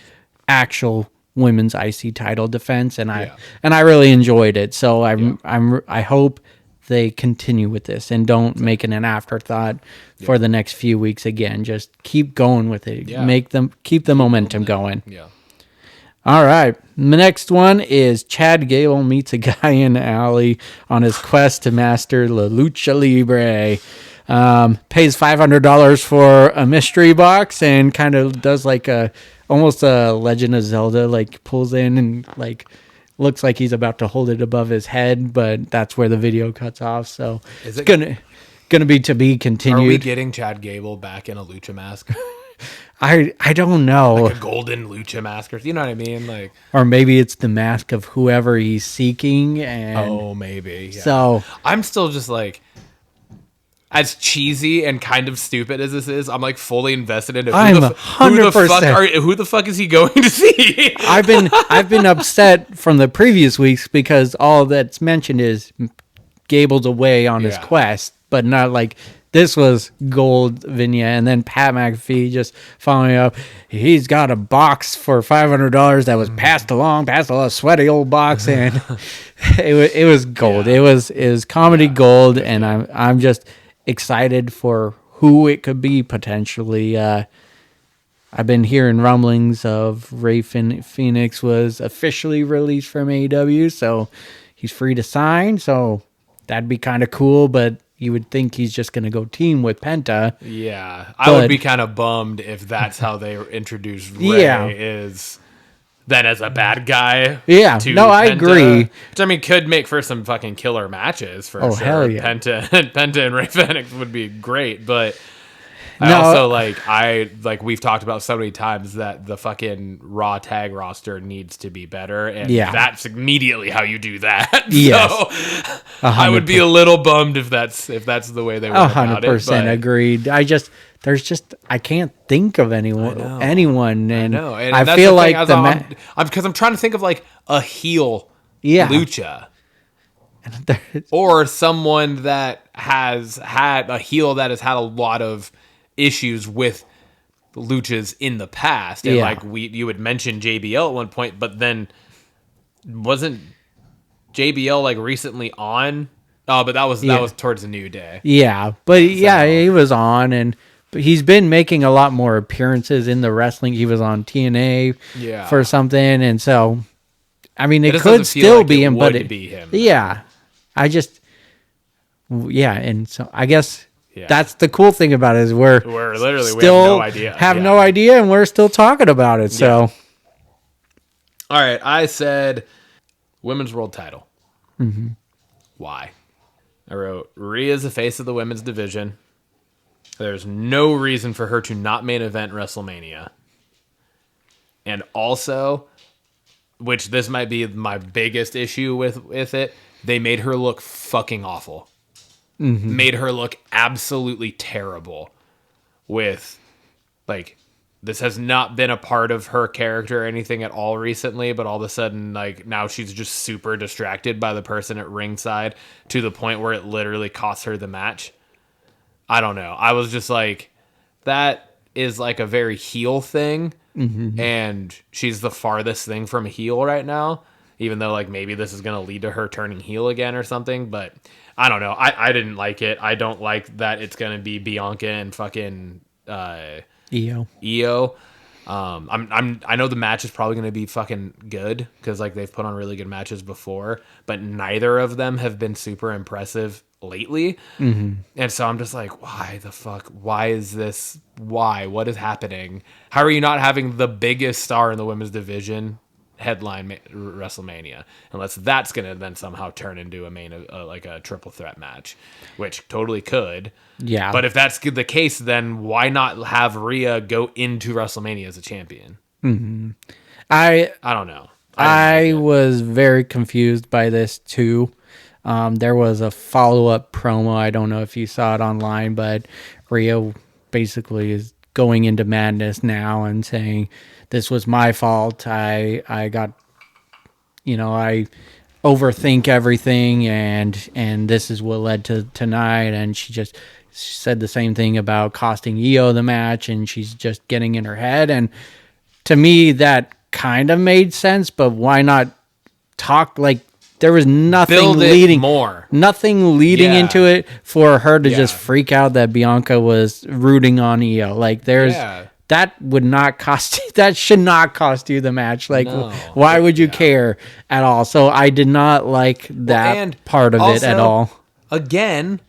actual women's IC title defense, and I really enjoyed it. So I hope they continue with this and don't make it an afterthought for the next few weeks again. Just keep going with it. Keep the momentum going. Yeah. All right. The next one is Chad Gable meets a guy in the alley on his quest to master La Lucha Libre. Pays $500 for a mystery box and kind of does like almost a Legend of Zelda, like pulls in and like looks like he's about to hold it above his head, but that's where the video cuts off. So it's gonna be to be continued. Are we getting Chad Gable back in a lucha mask? I don't know. Like a golden lucha mask, or you know what I mean? Like, or maybe it's the mask of whoever he's seeking. And maybe. Yeah. So I'm still just like, as cheesy and kind of stupid as this is, I'm like fully invested in it. I'm 100%. Who the fuck is he going to see? I've been upset from the previous weeks because all that's mentioned is Gable's away on his quest, but not like this was gold vignette. And then Pat McAfee just following up. He's got a box for $500 that was passed along a sweaty old box, and it was gold. Yeah. It was comedy gold, and I'm just excited for who it could be potentially. I've been hearing rumblings of Ray Phoenix was officially released from AEW, so he's free to sign. So that'd be kind of cool, but you would think he's just going to go team with Penta. Yeah, I would be kind of bummed if that's how they introduce Ray is then as a bad guy. Yeah, no, I agree. Which I mean could make for some fucking killer matches for sure. Hell yeah. Penta and Ray Phoenix would be great, but I also we've talked about so many times that the fucking Raw tag roster needs to be better, and that's immediately how you do that. Yes. So I would be a little bummed if that's the way they went about it. 100% agreed. I can't think of anyone, and I feel like because I'm trying to think of like a heel lucha. Or someone that has had a heel that has had a lot of issues with luchas in the past, and like you would mention JBL at one point, but then wasn't JBL like recently on? Oh, but that was towards the New Day. Yeah, but he was on, and he's been making a lot more appearances in the wrestling. He was on TNA for something, and so I mean it could still be him, but be him. Yeah, and so I guess. Yeah. That's the cool thing about it is we're literally we have no idea, and we're still talking about it. So, all right, I said women's world title. Mm-hmm. Why? I wrote Rhea's the face of the women's division. There's no reason for her to not main event WrestleMania, and also, which this might be my biggest issue with it, they made her look fucking awful. Mm-hmm. Made her look absolutely terrible with, like, this has not been a part of her character or anything at all recently, but all of a sudden, like, now she's just super distracted by the person at ringside to the point where it literally costs her the match. I don't know. I was just like, that is like a very heel thing, and she's the farthest thing from a heel right now, even though, like, maybe this is going to lead to her turning heel again or something, but I don't know. I didn't like it. I don't like that it's going to be Bianca and fucking Io. I know the match is probably going to be fucking good because like they've put on really good matches before, but neither of them have been super impressive lately. And so I'm just like, why the fuck? Why is this? Why? What is happening? How are you not having the biggest star in the women's division headline WrestleMania, unless that's gonna then somehow turn into a main like a triple threat match, which totally could. Yeah, but if that's the case, then why not have Rhea go into WrestleMania as a champion? I don't know. I was very confused by this too. There was a follow-up promo. I don't know if you saw it online, but Rhea basically is going into madness now and saying this was my fault. I got, I overthink everything and this is what led to tonight. And she said the same thing about costing Io the match, and she's just getting in her head. And to me, that kind of made sense, but why not talk like there was nothing leading into it for her to just freak out that Bianca was rooting on Io. Like that would not cost that should not cost you the match. Like why would you care at all? So I did not like that part of it at all. Again,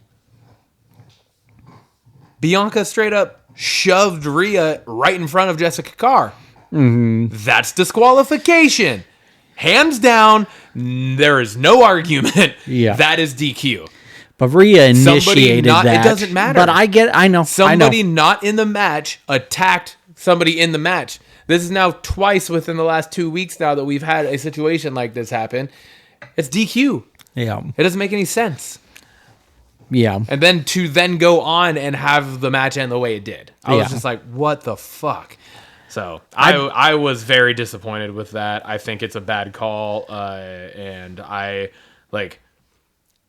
Bianca straight up shoved Rhea right in front of Jessica Carr. Mm-hmm. That's disqualification. Hands down, there is no argument. Yeah. That is DQ. But Rhea initiated that. It doesn't matter. But I know. Somebody not in the match attacked somebody in the match. This is now twice within the last 2 weeks now that we've had a situation like this happen. It's DQ. Yeah. It doesn't make any sense. Yeah. And then to go on and have the match end the way it did. I was just like, what the fuck? So I was very disappointed with that. I think it's a bad call. And I like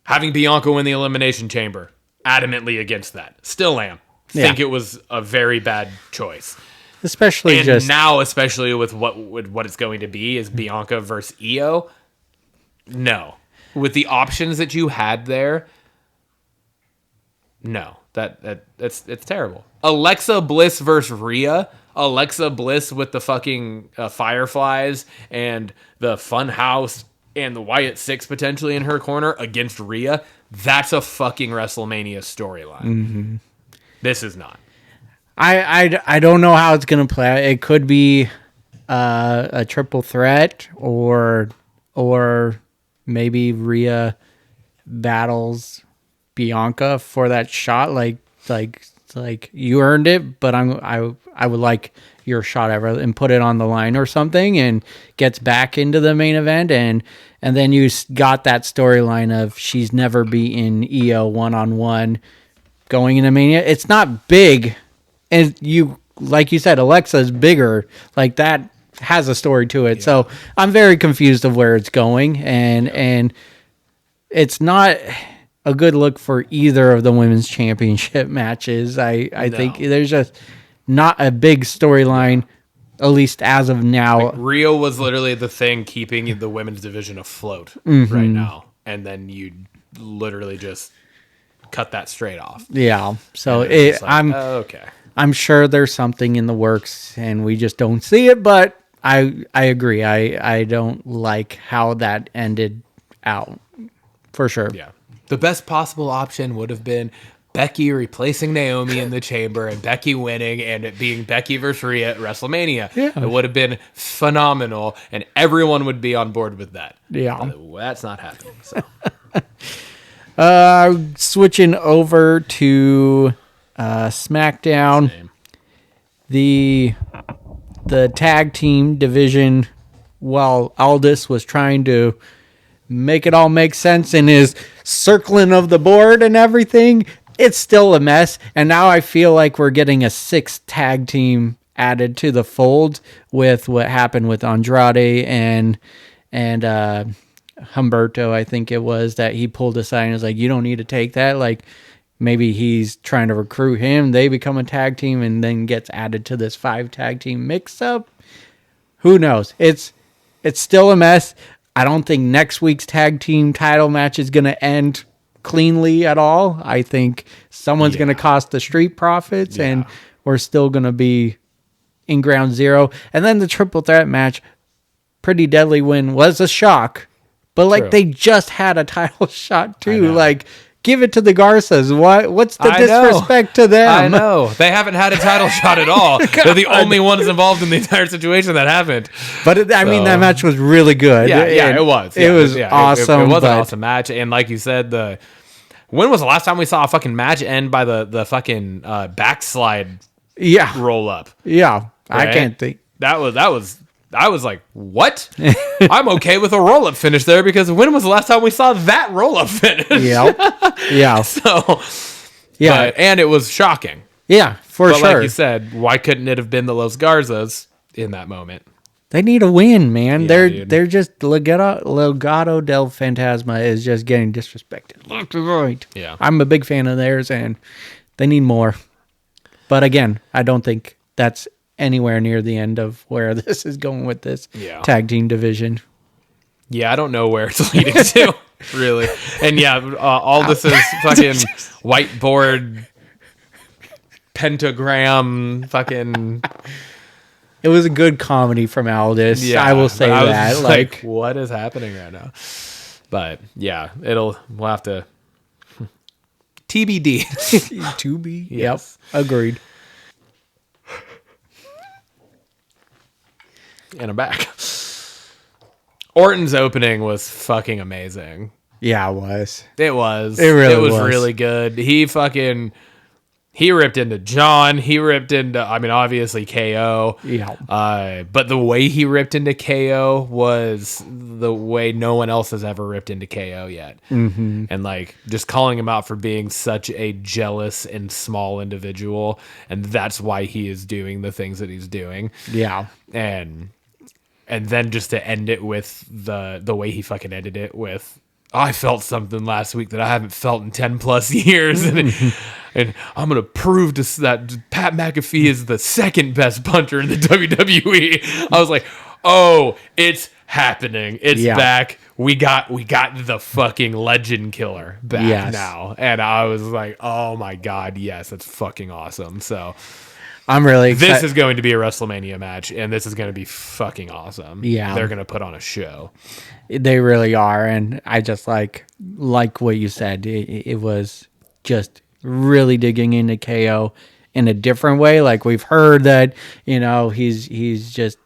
having Bianca win the Elimination Chamber. Adamantly against that. Still am. Think it was a very bad choice. Especially especially with what it's going to be is Bianca versus Io. No. With the options that you had there, no. It's terrible. Alexa Bliss versus Rhea. Alexa Bliss with the fucking Fireflies and the Fun House and the Wyatt Six potentially in her corner against Rhea. That's a fucking WrestleMania storyline. Mm-hmm. This is not. I don't know how it's gonna play. It could be a triple threat, or maybe Rhea battles Bianca for that shot. Like you earned it, but I would like your shot ever, and put it on the line or something, and gets back into the main event, and then you got that storyline of she's never beaten Io one-on-one going into Mania. It's not big, and like you said, Alexa is bigger. Like that has a story to it. Yeah. So I'm very confused of where it's going, and it's not a good look for either of the women's championship matches. I think there's just not a big storyline, at least as of now. Like Rio was literally the thing keeping the women's division afloat right now. And then you literally just cut that straight off. Yeah. So okay. I'm sure there's something in the works and we just don't see it, but I agree. I don't like how that ended out for sure. Yeah. The best possible option would have been Becky replacing Naomi in the chamber and Becky winning and it being Becky versus Rhea at WrestleMania. Yeah. It would have been phenomenal and everyone would be on board with that. Yeah. But that's not happening. So. Switching over to SmackDown. Same. The tag team division, while Aldis was trying to make it all make sense in his circling of the board and everything, it's still a mess. And now I feel like we're getting a sixth tag team added to the fold with what happened with Andrade and Humberto, I think it was, that he pulled aside and was like, you don't need to take that. Like maybe he's trying to recruit him. They become a tag team and then gets added to this 5 tag team mix up. Who knows? It's still a mess. I don't think next week's tag team title match is going to end cleanly at all. I think someone's going to cost the Street Profits and we're still going to be in ground zero. And then the triple threat match, Pretty Deadly win was a shock, but like they just had a title shot too. Like give it to the Garças. What's the disrespect to them? I know. They haven't had a title shot at all. They're the only ones involved in the entire situation that haven't. But I mean, that match was really good. Yeah, it was. It was awesome. It was an awesome match. And like you said, when was the last time we saw a fucking match end by the fucking backslide roll up? Yeah. Right? I can't think. I was like, what? I'm okay with a roll-up finish there because when was the last time we saw that roll-up finish? Yeah. So, and it was shocking. Yeah. For but sure. like you said, why couldn't it have been the Los Garzas in that moment? They need a win, man. Yeah, dude. They're just Legado del Fantasma is just getting disrespected left and right. Yeah. I'm a big fan of theirs, and they need more. But again, I don't think that's anywhere near the end of where this is going with this tag team division. Yeah, I don't know where it's leading to, really. And yeah, all this is fucking whiteboard, pentagram, fucking... It was a good comedy from Aldis. Yeah, I will say I was that. just like, what is happening right now? But yeah, we'll have to TBD. To be. Yes. Yep. Agreed. And I'm back. Orton's opening was fucking amazing. Yeah, it was. It was. It really was was. really good. He ripped into John. He ripped into, I mean, obviously KO. Yeah. But the way he ripped into KO was the way no one else has ever ripped into KO yet. Mm-hmm. And like just calling him out for being such a jealous and small individual. And that's why he is doing the things that he's doing. Yeah. And then just to end it with the way he fucking ended it with, I felt something last week that I haven't felt in 10 plus years. And I'm going to prove that Pat McAfee is the second best puncher in the WWE. I was like, oh, it's happening. It's back. We got the fucking legend killer back now. And I was like, oh my God, yes, that's fucking awesome. So I'm really excited. This is going to be a WrestleMania match, and this is going to be fucking awesome. Yeah. They're going to put on a show. They really are, and I just like what you said. It was just really digging into KO in a different way. Like we've heard that, he's just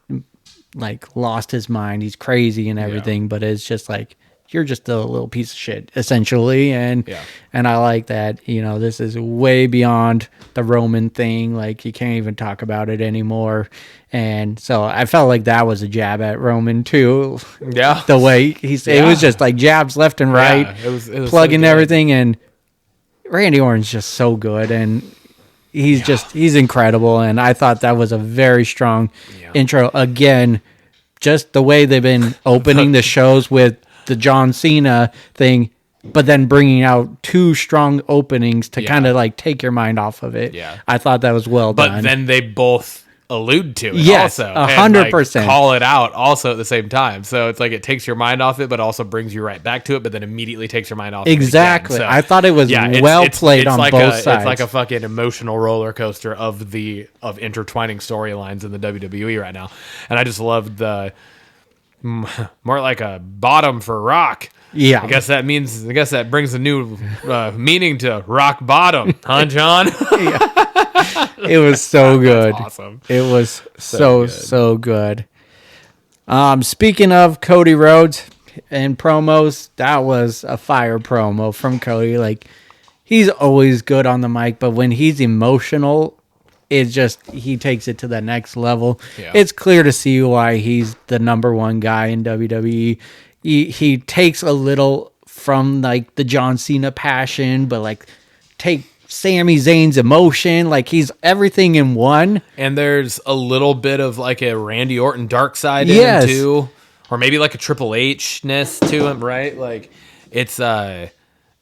like lost his mind. He's crazy and everything, but it's just like you're just a little piece of shit essentially. And I like that. This is way beyond the Roman thing. Like you can't even talk about it anymore. And so I felt like that was a jab at Roman too. Yeah. The way it was just like jabs left and right, it was plugging so everything. And Randy Orton's just so good. And he's incredible. And I thought that was a very strong intro. Again, just the way they've been opening the shows with the John Cena thing, but then bringing out two strong openings to kind of like take your mind off of it. Yeah. I thought that was well done. But then they both allude to it yes, also. 100%. Call it out also at the same time. So it's like it takes your mind off it, but also brings you right back to it, but then immediately takes your mind off exactly. it again. So, I thought it was played on like both sides. It's like a fucking emotional roller coaster of intertwining storylines in the WWE right now. And I just loved the more like a bottom for Rock. Yeah. I guess that brings a new meaning to rock bottom, huh, John? It was so good. That's awesome. It was so good. Speaking of Cody Rhodes and promos, that was a fire promo from Cody. Like he's always good on the mic, but when he's emotional, he takes it to the next level. Yeah. It's clear to see why he's the number one guy in WWE. He takes a little from like the John Cena passion, but like take Sami Zayn's emotion. Like he's everything in one. And there's a little bit of like a Randy Orton dark side in him too, or maybe like a Triple H-ness to him, right? Like it's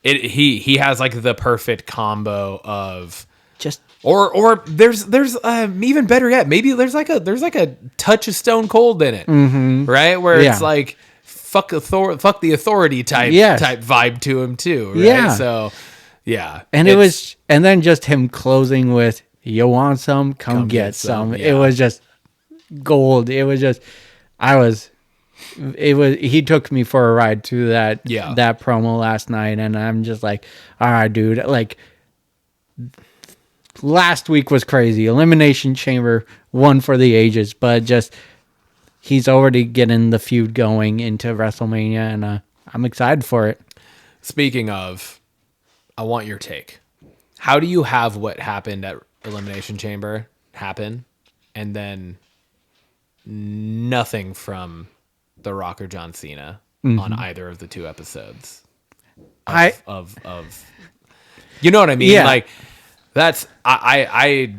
he has like the perfect combo of just. Or there's even better yet. Maybe there's like a touch of Stone Cold in it, right? Where it's like fuck the authority type vibe to him too, right? Yeah. So yeah, and it was, and then just him closing with "You want some? Come get some." Yeah. It was just gold. It was just, he took me for a ride to that promo last night, and I'm just like, all right, dude, like. Last week was crazy. Elimination Chamber, one for the ages, but just he's already getting the feud going into WrestleMania, and I'm excited for it. Speaking of, I want your take. How do you have what happened at Elimination Chamber happen, and then nothing from The Rock or John Cena on either of the two episodes? Of you know what I mean? Yeah. Like. That's I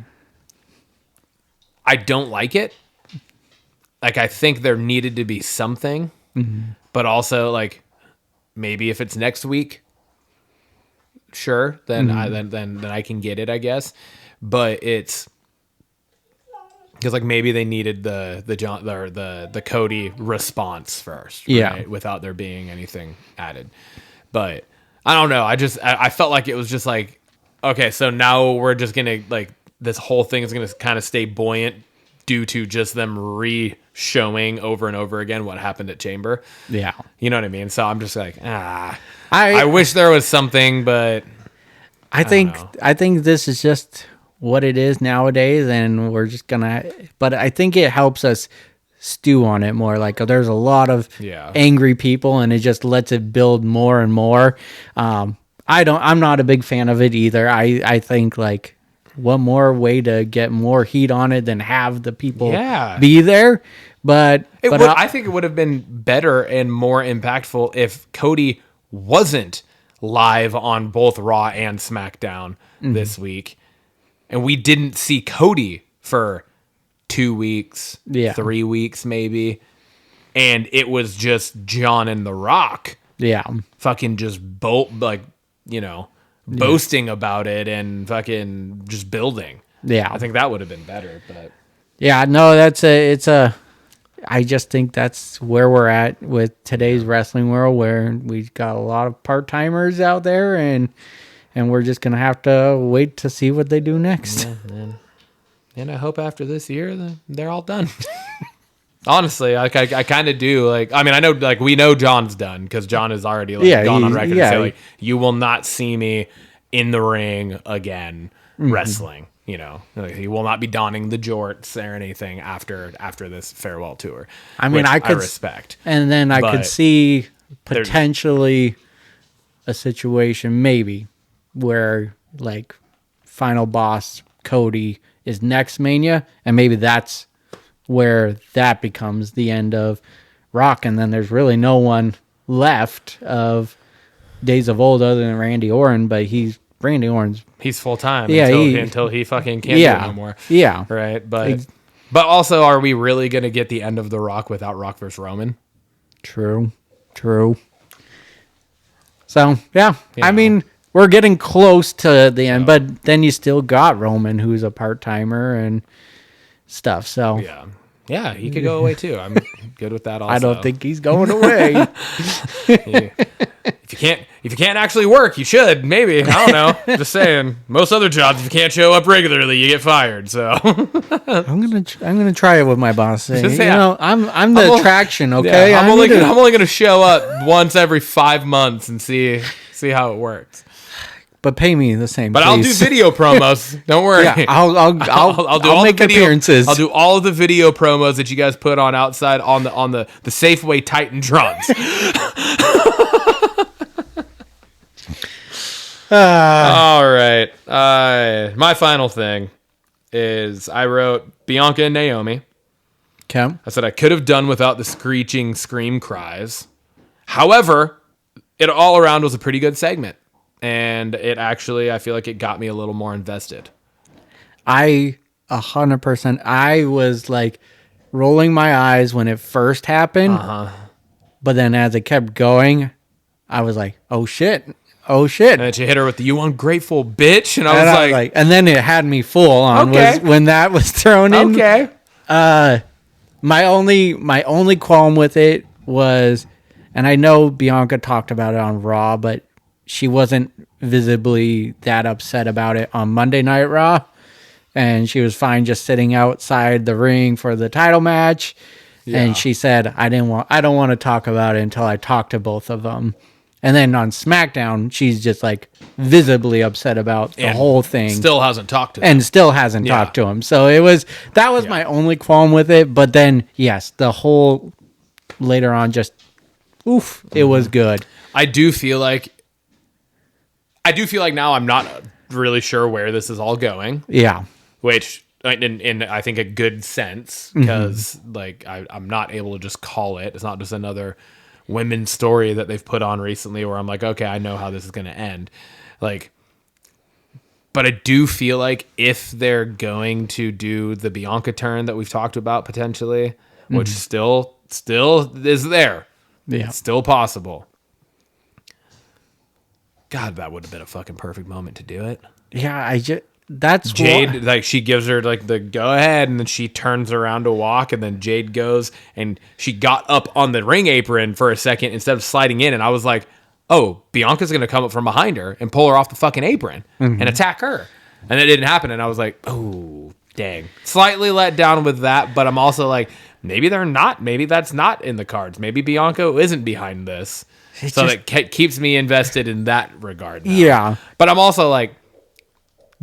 I don't like it. Like, I think there needed to be something, but also, like, maybe if it's next week, sure, then then I can get it, I guess. But it's because, like, maybe they needed the Cody response first, right? Without there being anything added. But I don't know. I felt like it was just like, okay, so now we're just gonna, like, this whole thing is gonna kind of stay buoyant due to just them re-showing over and over again what happened at Chamber. Yeah. You know what I mean? So I'm just like, I wish there was something, but I think this is just what it is nowadays, and we're just gonna, but I think it helps us stew on it more. Like, there's a lot of angry people, and it just lets it build more and more. I'm not a big fan of it either. I think, like, what more way to get more heat on it than have the people be there? But I think it would have been better and more impactful if Cody wasn't live on both Raw and SmackDown this week, and we didn't see Cody for 2 weeks, 3 weeks maybe, and it was just John and The Rock, fucking just boasting about it and fucking just building. Yeah. I think that would have been better, but I just think that's where we're at with today's wrestling world, where we've got a lot of part-timers out there, and we're just going to have to wait to see what they do next. And I hope after this year, they're all done. Honestly, like, I kind of do. Like, I mean, I know, like, we know John's done because John has already gone on record and say, like, you will not see me in the ring again wrestling. You know, like, he will not be donning the jorts or anything after this farewell tour. I mean, I respect, and then I could see potentially a situation maybe where, like, final boss Cody is next Mania, and maybe that's where that becomes the end of Rock, and then there's really no one left of Days of Old other than Randy Orton, but Randy Orton's full time until he fucking can't do it no more. Yeah. Right. But also, are we really gonna get the end of The Rock without Rock versus Roman? True. So I mean, we're getting close to the end, but then you still got Roman, who's a part timer and stuff. So yeah, he could go away too. I'm good with that also. I don't think he's going away. If you can't actually work, you should, maybe. I don't know. Just saying. Most other jobs, if you can't show up regularly, you get fired. So I'm gonna try it with my boss. You know, I'm the attraction, okay? I'm only gonna show up once every 5 months and see how it works. But pay me the same. But please. I'll do video promos. Don't worry. Yeah, I'll make appearances. I'll do all of the video promos that you guys put on outside on the Safeway Titantrons. All right. My final thing is I wrote Bianca and Naomi. Okay. I said I could have done without the screeching scream cries. However, it all around was a pretty good segment. And it actually, I feel like it got me a little more invested. 100%. I was like rolling my eyes when it first happened. But then as it kept going, I was like, oh shit. And then she hit her with the "you ungrateful bitch," and I was like, and then it had me full on when that was thrown in. Okay. My only qualm with it was, and I know Bianca talked about it on Raw, but she wasn't visibly that upset about it on Monday Night Raw, and she was fine just sitting outside the ring for the title match. Yeah. And she said, I don't want to talk about it until I talk to both of them. And then on SmackDown, she's just like visibly upset about the whole thing. Still hasn't talked to him. And still hasn't talked to him. So that was my only qualm with it. But then, yes, the whole later on just, it was good. I do feel like now I'm not really sure where this is all going. Yeah. Which, in I think a good sense, because like I'm not able to just call it. It's not just another women's story that they've put on recently where I'm like, okay, I know how this is going to end. Like, But I do feel like if they're going to do the Bianca turn that we've talked about potentially, which still is there, Yeah. it's still possible. God, that would have been a fucking perfect moment to do it. Yeah, that's Jade, like, she gives her like the go ahead, and then she turns around to walk, and then Jade goes, and she got up on the ring apron for a second instead of sliding in, and I was like, oh, Bianca's gonna come up from behind her and pull her off the fucking apron and attack her, and it didn't happen, and I was like, oh, dang, slightly let down with that, but I'm also like, maybe they're not, maybe that's not in the cards, maybe Bianca isn't behind this, so that keeps me invested in that regard now. Yeah. But I'm also like,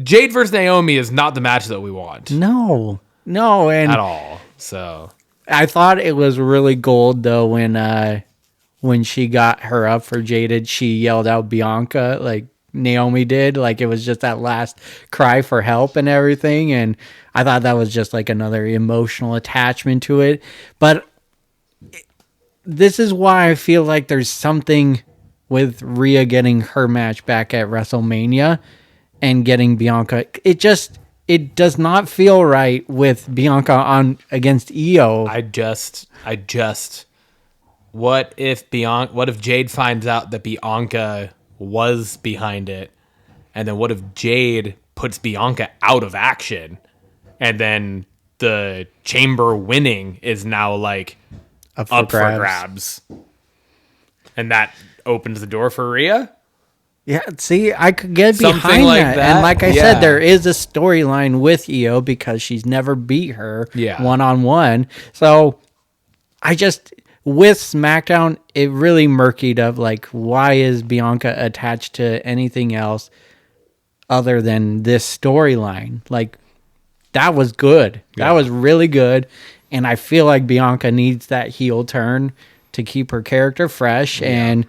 Jade versus Naomi is not the match that we want No, and at all. So I thought it was really gold though when she got her up for Jaded, she yelled out Bianca like Naomi did, like it was just that last cry for help and everything, and I thought that was just like another emotional attachment to it. But this is why I feel like there's something with Rhea getting her match back at WrestleMania and getting Bianca. It does not feel right with Bianca on against Io. What if Jade finds out that Bianca was behind it, and then what if Jade puts Bianca out of action, and then the chamber winning is now like Up for grabs, and that opens the door for Rhea? Yeah, see, I could get Something behind like that. that. And like I Yeah. said, there is a storyline with Io because she's never beat her one-on-one. So with SmackDown, it really murkied up like, why is Bianca attached to anything else other than this storyline? Like, that was good. That was really good. And I feel like Bianca needs that heel turn to keep her character fresh, and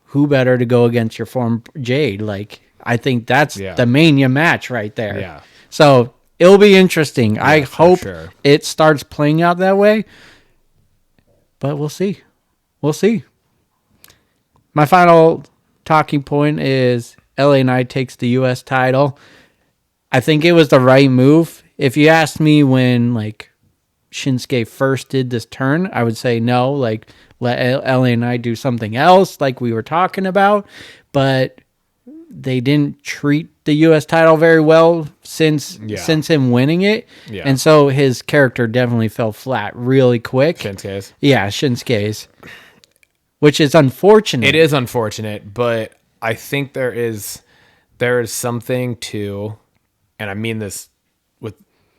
who better to go against your former Jade? Like, I think that's the Mania match right there. Yeah. So it'll be interesting. I hope sure. it starts playing out that way, but we'll see. We'll see. My final talking point is LA Knight takes the U.S. title. I think it was the right move. If you asked me when, like, Shinsuke first did this turn, I would say no, like, let LA Knight do something else like we were talking about, but they didn't treat the U.S. title very well since him winning it, and so his character definitely fell flat really quick. Shinsuke's? Yeah, Shinsuke's, which is unfortunate. It is unfortunate, but I think there is something to, and I mean this with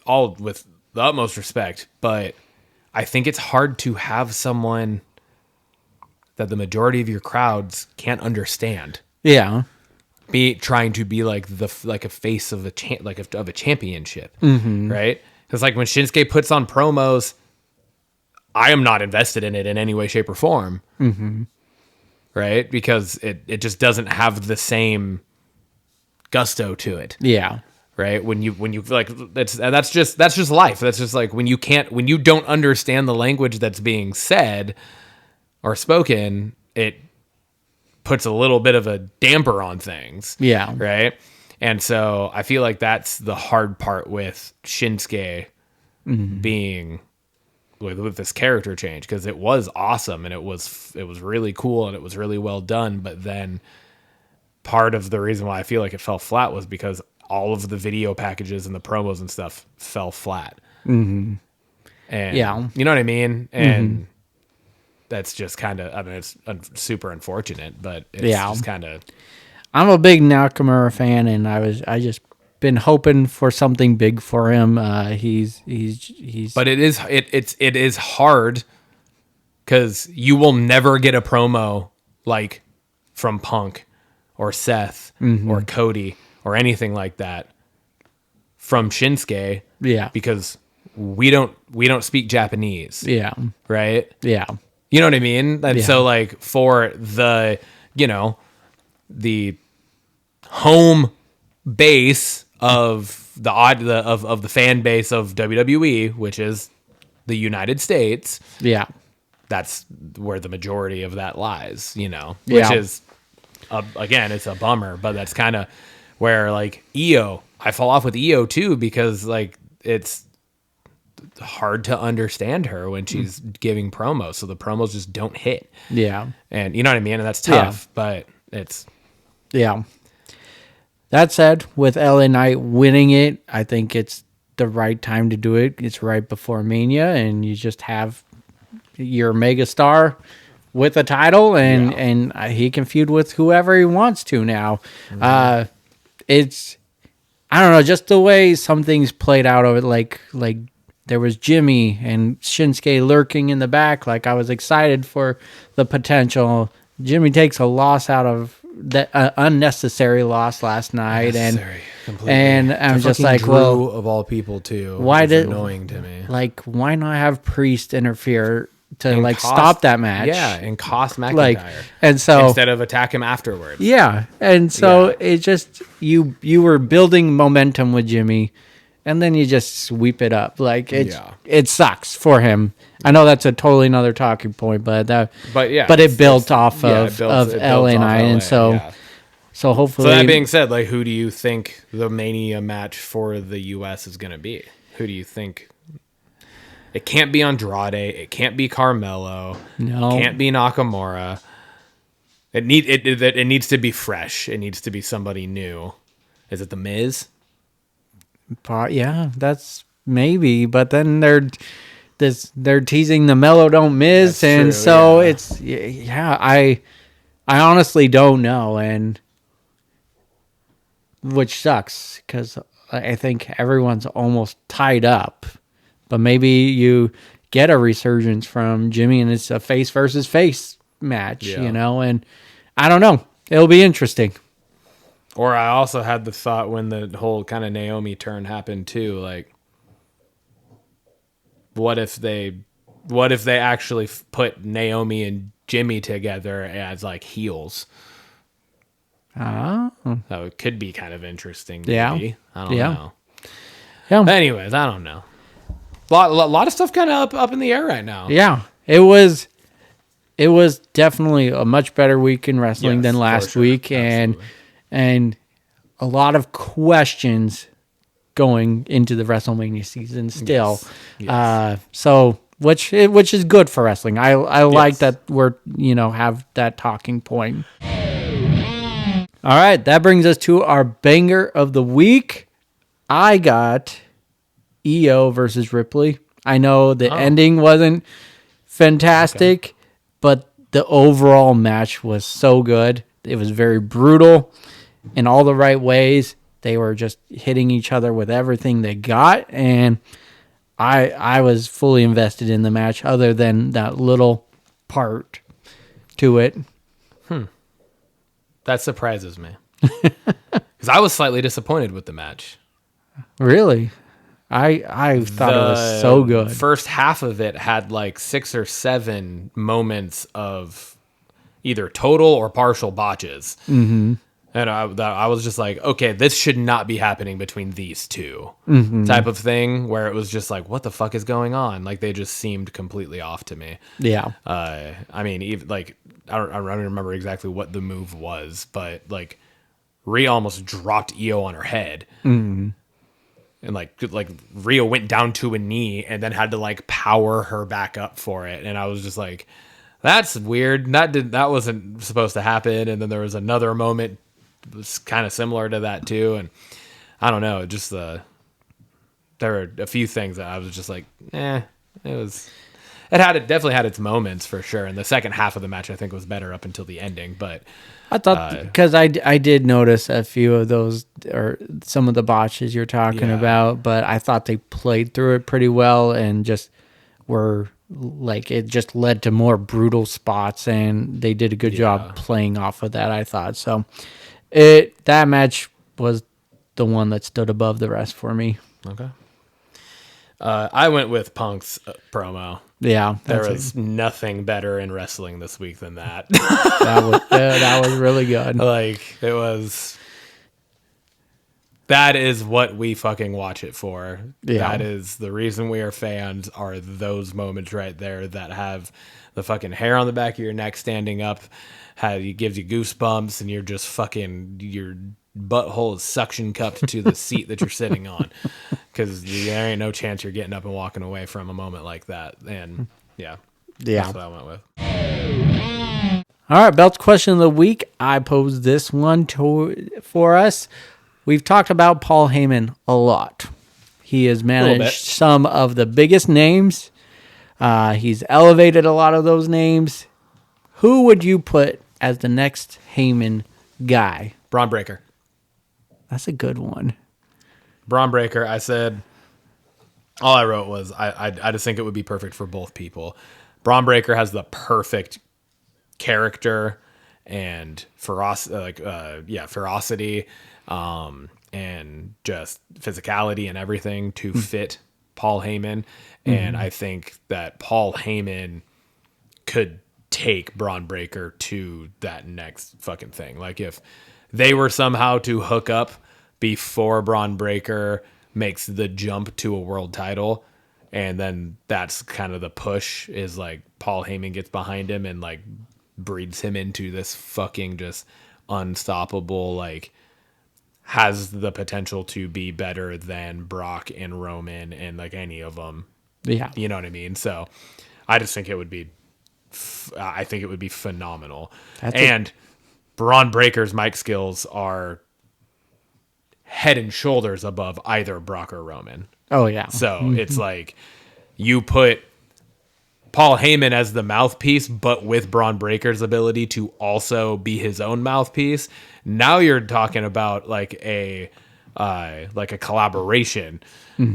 the utmost respect, but I think it's hard to have someone that the majority of your crowds can't understand. Yeah. Trying to be like a face of a championship, right? Because like when Shinsuke puts on promos, I am not invested in it in any way, shape, or form, right? Because it just doesn't have the same gusto to it. Yeah. Right. When you like, that's just life. That's just like when you don't understand the language that's being said or spoken, it puts a little bit of a damper on things. Yeah. Right. And so I feel like that's the hard part with Shinsuke being with this character change, because it was awesome and it was really cool and it was really well done. But then part of the reason why I feel like it fell flat was because all of the video packages and the promos and stuff fell flat. And you know what I mean? And that's just kind of, I mean, it's super unfortunate, but it's just kind of. I'm a big Nakamura fan, and I just been hoping for something big for him. He's. But it is hard because you will never get a promo like from Punk or Seth or Cody or anything like that from Shinsuke. Yeah, because we don't speak Japanese. Yeah, right. Yeah. You know what I mean? And so like for the, the home base of the fan base of WWE, which is the United States. Yeah. That's where the majority of that lies, which is again, it's a bummer, but that's kind of Where like Io, I fall off with Io too because like it's hard to understand her when she's giving promos, so the promos just don't hit. Yeah. And you know what I mean? And that's tough, but it's... Yeah. That said, with LA Knight winning it, I think it's the right time to do it. It's right before Mania, and you just have your mega star with a title, and he can feud with whoever he wants to now. It's, I don't know, just the way some things played out of it, like there was Jimmy and Shinsuke lurking in the back. Like, I was excited for the potential. Jimmy takes a loss out of that unnecessary loss last night, completely. And I'm just like, Drew, well, of all people too. Why did annoying to me? Like, why not have Priest interfere to And like cost- stop that match? Yeah, and cost McIntyre. Like, and so instead of attack him afterwards. yeah, and so Yeah. it just you were building momentum with Jimmy, and then you just sweep it up. Like it sucks for him. I know that's a totally another talking point, but it built off of LA Knight, and so hopefully. So that being said, like, who do you think the Mania match for the US is going to be? Who do you think? It can't be Andrade. It can't be Carmelo. No. It can't be Nakamura. It needs to be fresh. It needs to be somebody new. Is it The Miz? Yeah, that's maybe, but then they're teasing the Mellow Don't Miss, That's and true, so yeah. it's I honestly don't know, and which sucks because I think everyone's almost tied up, but maybe you get a resurgence from Jimmy and it's a face versus face match, and I don't know. It'll be interesting. Or I also had the thought when the whole kind of Naomi turn happened too, like, what if they actually put Naomi and Jimmy together as like heels? So it could be kind of interesting. Maybe. Yeah. I don't know. Yeah. Anyways, I don't know. Lot of stuff kind of up in the air right now. Yeah. It was definitely a much better week in wrestling than last week, Absolutely. and a lot of questions going into the WrestleMania season still. Yes. So which is good for wrestling. I like Yes. that we're have that talking point. All right, that brings us to our banger of the week. I got Io versus Ripley. I know the ending wasn't fantastic, but the overall match was so good. It was very brutal in all the right ways. They were just hitting each other with everything they got, and I was fully invested in the match other than that little part to it. That surprises me. Because I was slightly disappointed with the match. Really? I thought it was so good. First half of it had like 6 or 7 moments of either total or partial botches. Mm-hmm. And I was just like, okay, this should not be happening between these two type of thing, where it was just like, what the fuck is going on? Like, they just seemed completely off to me. Yeah. I mean, even like, I don't remember exactly what the move was, but like, Rhea almost dropped Io on her head. Mm-hmm. And like Rhea went down to a knee and then had to like power her back up for it. And I was just like, that's weird. That wasn't supposed to happen. And then there was another moment that was kind of similar to that too. And I don't know, just there were a few things that I was just like, it definitely had its moments for sure. And the second half of the match, I think, was better up until the ending. But I thought, because I did notice a few of those, or some of the botches you're talking about, but I thought they played through it pretty well and just were like, it just led to more brutal spots, and they did a good job playing off of that, I thought. So that match was the one that stood above the rest for me. Okay. I went with Punk's promo. Yeah. There was nothing better in wrestling this week than that. That was really good. Like, it was... That is what we fucking watch it for. Yeah. That is the reason we are fans, are those moments right there that have the fucking hair on the back of your neck standing up, it gives you goosebumps, and you're just fucking... You're butthole is suction cupped to the seat that you're sitting on, because there ain't no chance you're getting up and walking away from a moment like that. And that's what I went with. All right, Belt's question of the week. I posed this one for us. We've talked about Paul Heyman a lot. He has managed some of the biggest names. He's elevated a lot of those names. Who would you put as the next Heyman guy? Braun Breaker. That's a good one. Braun Breaker. I said, all I wrote was I just think it would be perfect for both people. Braun Breaker has the perfect character and ferocity, and just physicality and everything to fit Paul Heyman. And I think that Paul Heyman could take Braun Breaker to that next fucking thing. Like if they were somehow to hook up before Braun Breaker makes the jump to a world title, and then that's kind of the push, is like Paul Heyman gets behind him and like breeds him into this fucking just unstoppable, like has the potential to be better than Brock and Roman and like any of them. Yeah. You know what I mean? So I just think it would be, I think it would be phenomenal. Braun Breaker's mic skills are head and shoulders above either Brock or Roman. Oh, yeah. So it's like you put Paul Heyman as the mouthpiece, but with Braun Breaker's ability to also be his own mouthpiece. Now you're talking about like a collaboration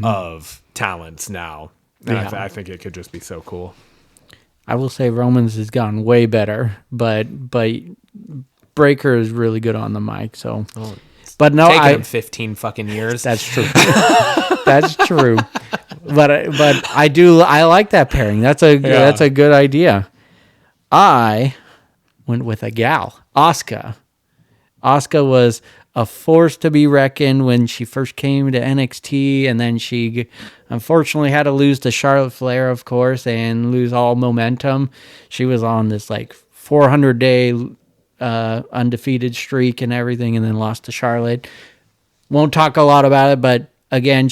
of talents now. And I think it could just be so cool. I will say Roman's has gotten way better, but Breaker is really good on the mic. So, but no, taken him 15 fucking years. That's true. That's true. But I like that pairing. That's a good idea. I went with a gal, Asuka. Asuka was a force to be reckoned when she first came to NXT, and then she unfortunately had to lose to Charlotte Flair, of course, and lose all momentum. She was on this like 400-day undefeated streak and everything, and then lost to Charlotte. Won't talk a lot about it, but again,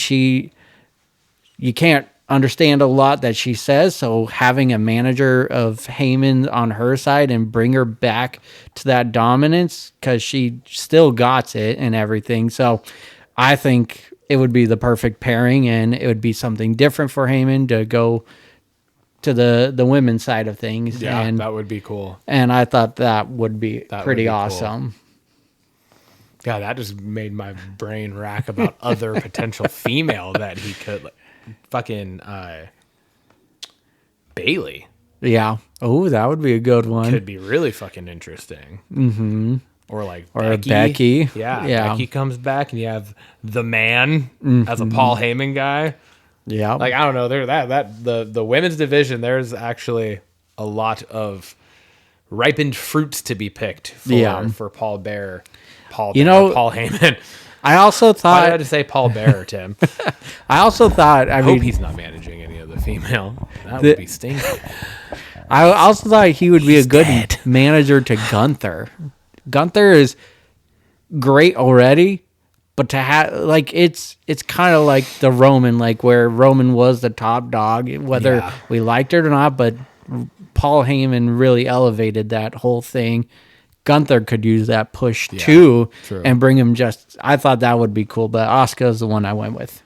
you can't understand a lot that she says, so having a manager of Heyman on her side and bring her back to that dominance, because she still got it and everything. So I think it would be the perfect pairing, and it would be something different for Heyman to go to the women's side of things. Yeah, and that would be cool. And I thought that would be pretty awesome. Cool. Yeah, that just made my brain rack about other potential female that he could, like, fucking Bailey. Yeah. Oh, that would be a good one. Could be really fucking interesting. Mm-hmm. Or like Becky. Yeah. Becky comes back and you have the man as a Paul Heyman guy. Yeah. Like, I don't know. There the women's division, there's actually a lot of ripened fruits to be picked for Paul Heyman. I also thought... Why did I just say Paul Bearer, Tim? I also thought... I hope he's not managing any of the female. That would be stinky. I also thought he would be a good manager to Gunther. Gunther is great already, but to have... like, it's kind of like the Roman, like where Roman was the top dog, whether we liked it or not, but Paul Heyman really elevated that whole thing. Gunther could use that push too, and bring him just... I thought that would be cool, but Asuka is the one I went with.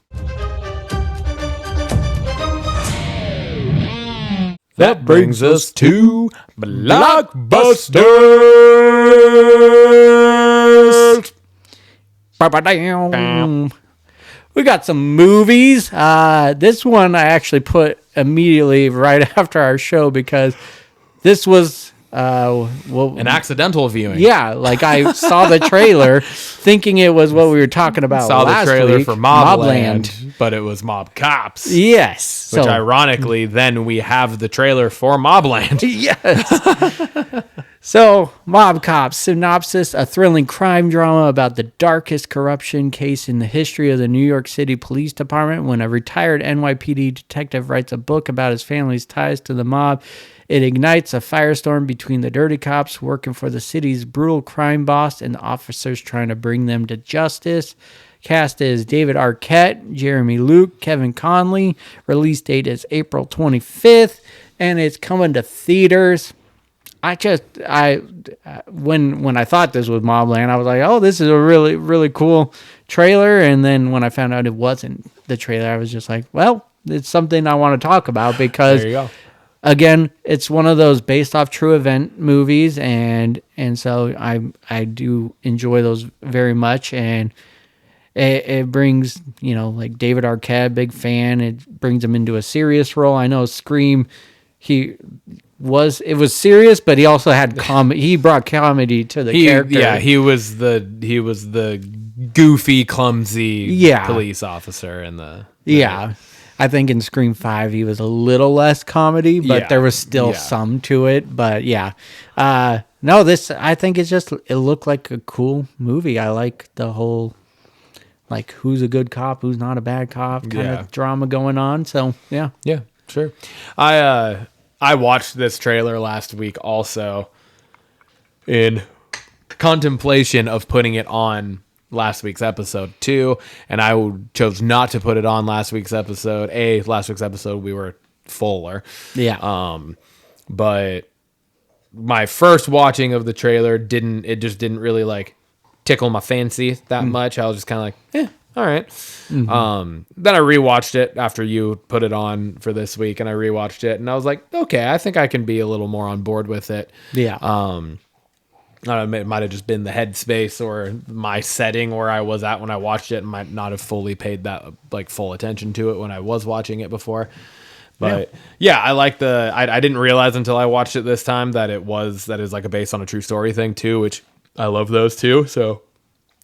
That brings us to Blockbusters. We got some movies. This one I actually put immediately right after our show because this was... an accidental viewing. Yeah, like I saw the trailer thinking it was what we were talking about last the trailer week, for Mobland, but it was Mob Cops. Yes. Which ironically, then we have the trailer for Mobland. Yes. So, Mob Cops, synopsis, a thrilling crime drama about the darkest corruption case in the history of the New York City Police Department. When a retired NYPD detective writes a book about his family's ties to the mob, It ignites a firestorm between the dirty cops working for the city's brutal crime boss and the officers trying to bring them to justice. Cast is David Arquette, Jeremy Luke, Kevin Conley. Release date is April 25th, and it's coming to theaters. When I thought this was Mobland, I was like, oh, this is a really, really cool trailer. And then when I found out it wasn't the trailer, I was just like, well, it's something I want to talk about because, There you go. again, it's one of those based off true event movies. And so I do enjoy those very much. And it brings, like David Arquette, big fan. It brings him into a serious role. I know Scream, it was serious, but he also had comedy. He brought comedy to the character. Yeah, he was the goofy, clumsy police officer in the yeah. I think in Scream 5 he was a little less comedy, but there was still some to it. But yeah, no, I think it looked like a cool movie. I like the whole like who's a good cop, who's not a bad cop kind of drama going on. So yeah. Yeah, sure. I watched this trailer last week also in contemplation of putting it on last week's episode too, and I chose not to put it on last week's episode. Last week's episode we were fuller. Yeah. But my first watching of the trailer just didn't really like tickle my fancy that much. I was just kind of like, all right. Mm-hmm. Then I rewatched it after you put it on for this week, and I rewatched it, and I was like, okay, I think I can be a little more on board with it. Yeah. I don't know, it might have just been the headspace or my setting where I was at when I watched it, and might not have fully paid that like full attention to it when I was watching it before. But yeah, I like I didn't realize until I watched it this time that that is like a based on a true story thing too, which I love those too. So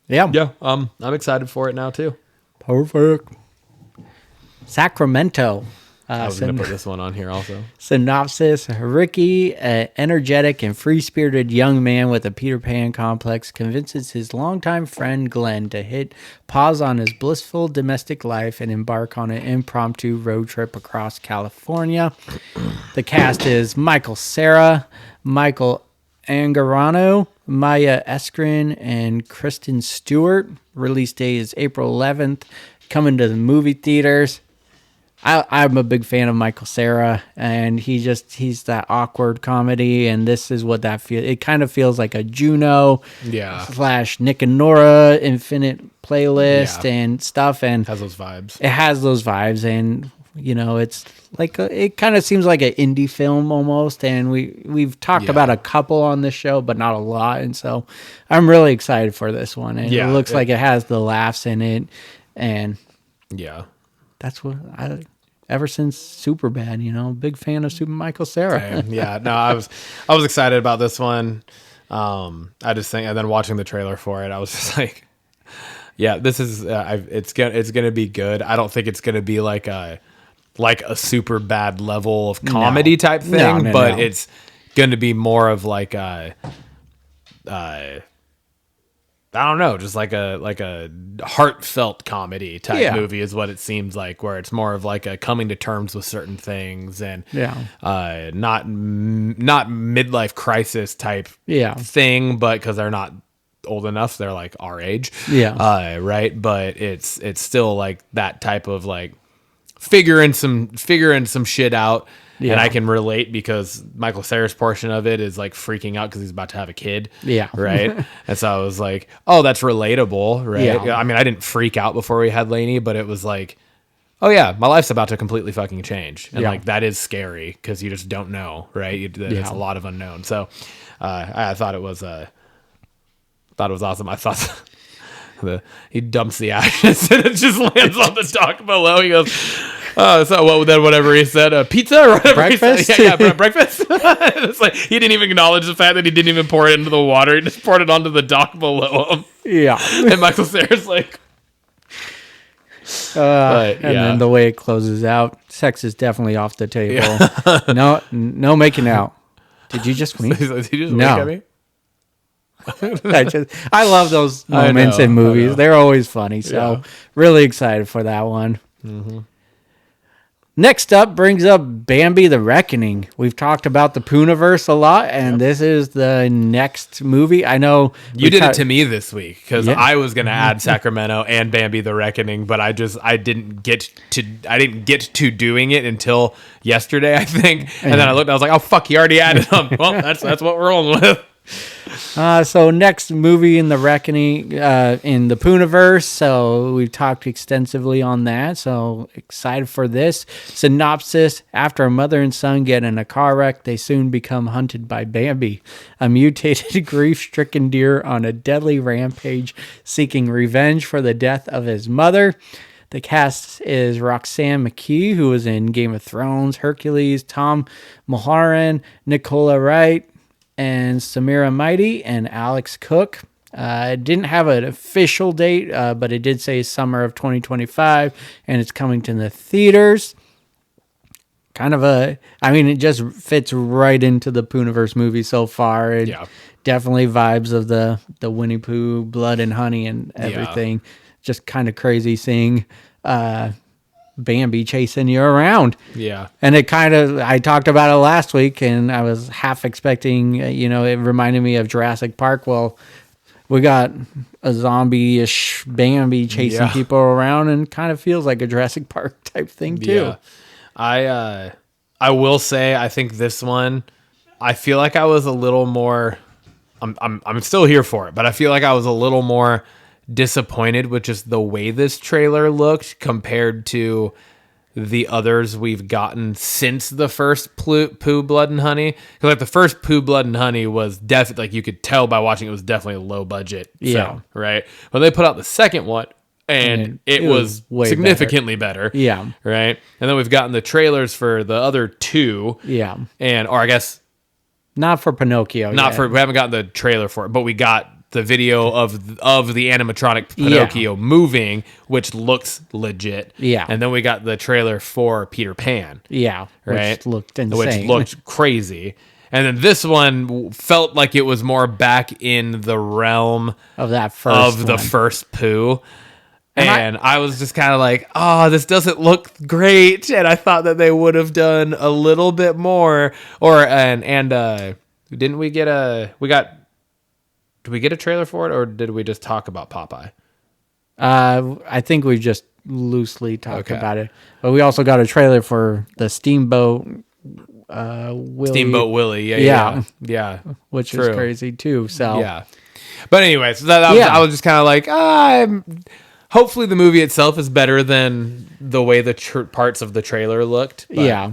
yeah, I'm excited for it now too. Perfect. Sacramento. I was going to put this one on here also. Synopsis: Ricky, an energetic and free-spirited young man with a Peter Pan complex, convinces his longtime friend Glenn to hit pause on his blissful domestic life and embark on an impromptu road trip across California. The cast is Michael Cera, Michael Angarano, Maya Eskrin, and Kristen Stewart. Release date is April 11th. Coming to the movie theaters. I'm a big fan of Michael Cera, and he's that awkward comedy, and this is what that feels. It kind of feels like a Juno / Nick and Nora Infinite Playlist and stuff, and it has those vibes. It has those vibes, and it's like it kind of seems like an indie film almost, and we've talked about a couple on this show, but not a lot, and so I'm really excited for this one, and it looks like it has the laughs in it, and that's what ever since Superbad, big fan of Super Michael Cera. I was excited about this one. I just think, and then watching the trailer for it, I was just like, yeah, this is it's gonna be good. I don't think it's gonna be like a Superbad level of comedy type thing, but it's gonna be more of like a I don't know, just like a heartfelt comedy type movie is what it seems like, where it's more of like a coming to terms with certain things and not midlife crisis type thing, but because they're not old enough, they're like our age, right? But it's still like that type of like figuring some shit out. And I can relate because Michael Cera's portion of it is like freaking out because he's about to have a kid. Yeah. Right. And so I was like, oh, that's relatable. Right. Yeah. I mean, I didn't freak out before we had Lainey, but it was like, oh yeah, my life's about to completely fucking change. And like, that is scary because you just don't know. Right. It's a lot of unknown. So I thought it was awesome. I thought he dumps the ashes and it just lands on the dock below. He goes, so whatever he said, pizza or whatever. Breakfast? He said. Yeah, breakfast. It's like he didn't even acknowledge the fact that he didn't even pour it into the water. He just poured it onto the dock below him. Yeah. And Michael Cera's like, then the way it closes out, sex is definitely off the table. Yeah. No making out. Did you just wink? Did you just wink at me? I love those moments in movies. They're always funny. So really excited for that one. Mm-hmm. Next up brings up Bambi the Reckoning. We've talked about the Pooniverse a lot, and this is the next movie. I know You did it to me this week because Yeah. I was going to add Sacramento and Bambi the Reckoning, but I didn't get to doing it until yesterday, I think. And then I looked, I was like, oh fuck, he already added them. Well, that's what we're rolling with. So next movie in the Reckoning, in the Pooniverse. So we've talked extensively on that. So excited for this. Synopsis: after a mother and son get in a car wreck, they soon become hunted by Bambi, a mutated, grief-stricken deer on a deadly rampage, seeking revenge for the death of his mother. The cast is Roxanne McKee, who was in Game of Thrones, Hercules, Tom Mulholland, Nicola Wright, and Samira Mighty, and Alex Cook. It didn't have an official date, but it did say summer of 2025, and it's coming to the theaters. It just fits right into the Pooniverse movie so far. Definitely vibes of the Winnie Pooh, Blood and Honey and everything. Just kind of crazy seeing Bambi chasing you around. Yeah. And I talked about it last week, and I was half expecting, it reminded me of Jurassic Park. Well, we got a zombie-ish Bambi chasing people around, and kind of feels like a Jurassic Park type thing too. Yeah. I will say, I think this one, I feel like I was a little more, I'm still here for it, but I feel like I was a little more disappointed with just the way this trailer looked compared to the others we've gotten since the first Pooh, Blood and Honey. Because like the first Pooh, Blood and Honey was definitely, like you could tell by watching, it was definitely a low budget film, right? But they put out the second one, and it was way significantly better. Yeah. Right? And then we've gotten the trailers for the other two. Yeah. Or I guess not for Pinocchio. we haven't gotten the trailer for it, but we got the video of the animatronic Pinocchio moving, which looks legit. Yeah. And then we got the trailer for Peter Pan. Yeah. Right? Which looked insane. Which looked crazy. And then this one felt like it was more back in the realm of that first the first Pooh. And I was just kind of like, oh, this doesn't look great. And I thought that they would have done a little bit more. Didn't we get did we get a trailer for it, or did we just talk about Popeye? I think we've just loosely talked about it. But we also got a trailer for the Steamboat Willie. Steamboat Willie, yeah. Which True. is crazy too. So yeah. But anyways, I was just kind of like, hopefully the movie itself is better than the way the parts of the trailer looked. But, yeah.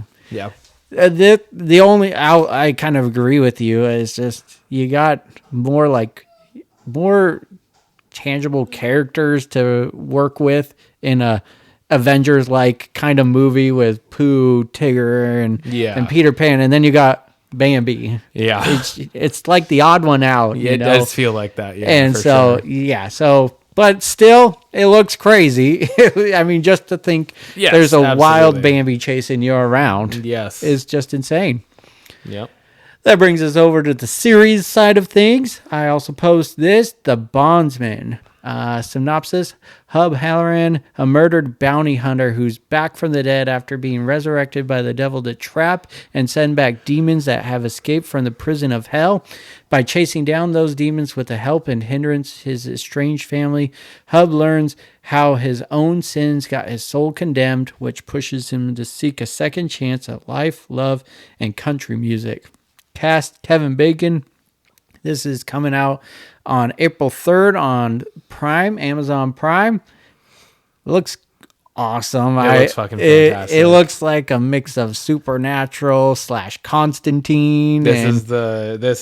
The only I kind of agree with you is just you got more tangible characters to work with in a Avengers like kind of movie with Pooh, Tigger, and Peter Pan, and then you got Bambi. Yeah, it's like the odd one out. It does feel like that. Yeah, and so. But still, it looks crazy. I mean, just to think there's a wild Bambi chasing you around is just insane. Yep. That brings us over to the series side of things. I also post this, The Bondsman. Synopsis: Hub Halloran, a murdered bounty hunter who's back from the dead after being resurrected by the devil to trap and send back demons that have escaped from the prison of hell. By chasing down those demons with the help and hindrance his estranged family, Hub learns how his own sins got his soul condemned, which pushes him to seek a second chance at life, love, and country music. Cast: Kevin Bacon. This is coming out on April 3rd on Prime, Amazon Prime. It looks awesome. It looks fucking fantastic. It looks like a mix of Supernatural / Constantine. This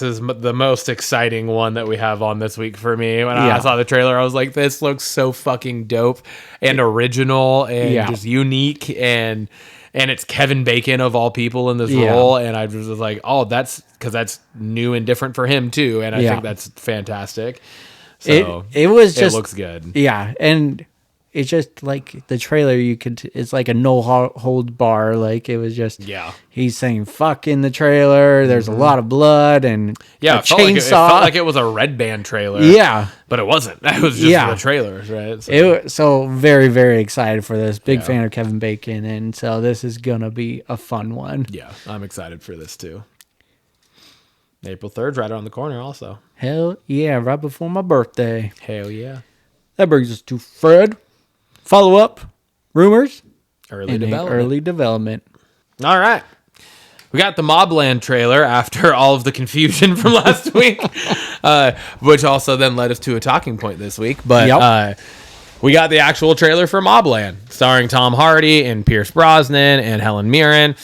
is the most exciting one that we have on this week for me. When I saw the trailer, I was like, this looks so fucking dope and original and just unique, and it's Kevin Bacon of all people in this role, and I was like, oh, that's because that's new and different for him too, and I think that's fantastic. So it was just, it looks good. Yeah, and it's just like the trailer. It's like a no hold bar. Like it was just he's saying fuck in the trailer. There's a lot of blood and a it felt like it was a Red Band trailer. Yeah, but it wasn't. It was just the trailers, right? So very, very excited for this. Big fan of Kevin Bacon, and so this is gonna be a fun one. Yeah, I'm excited for this too. April 3rd, right around the corner. Also, hell yeah, right before my birthday. Hell yeah. That brings us to Fred. Follow up, rumors, early development. All right. We got the Mobland trailer after all of the confusion from last week, which also then led us to a talking point this week. But we got the actual trailer for Mobland, starring Tom Hardy and Pierce Brosnan and Helen Mirren.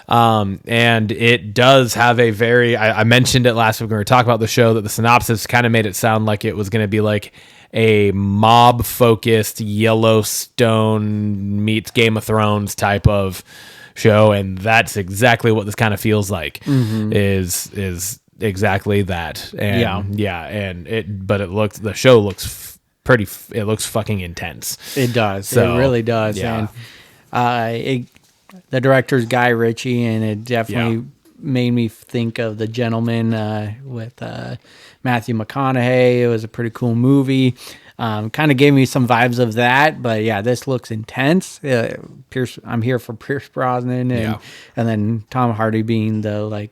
And it does have a very, I mentioned it last week when we were talking about the show, that the synopsis kind of made it sound like it was going to be like a mob-focused Yellowstone meets Game of Thrones type of show, and that's exactly what this kind of feels like. Is exactly that. And the show looks it looks fucking intense. It does. So, it really does. Yeah. And the director's Guy Ritchie, and it definitely made me think of The Gentleman with Matthew McConaughey. It was a pretty cool movie. Kind of gave me some vibes of that, but yeah, this looks intense. I'm here for Pierce Brosnan, and then Tom Hardy being the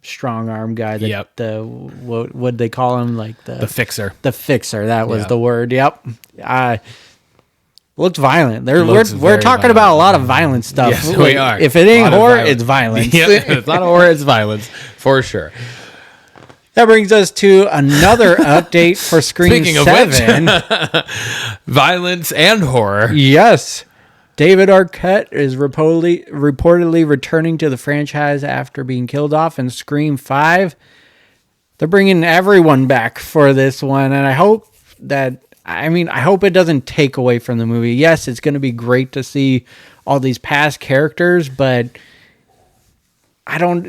strong arm guy. What would they call him? Like the fixer. The fixer. That was the word. Yep. Looked violent. We're talking about a lot of violent stuff. Yes, we are. If it ain't horror, it's violence. If it's not horror, it's violence for sure. That brings us to another update for Scream 7. Of which, violence and horror. Yes. David Arquette is reportedly returning to the franchise after being killed off in Scream 5. They're bringing everyone back for this one, and I hope it doesn't take away from the movie. Yes, it's going to be great to see all these past characters, but I don't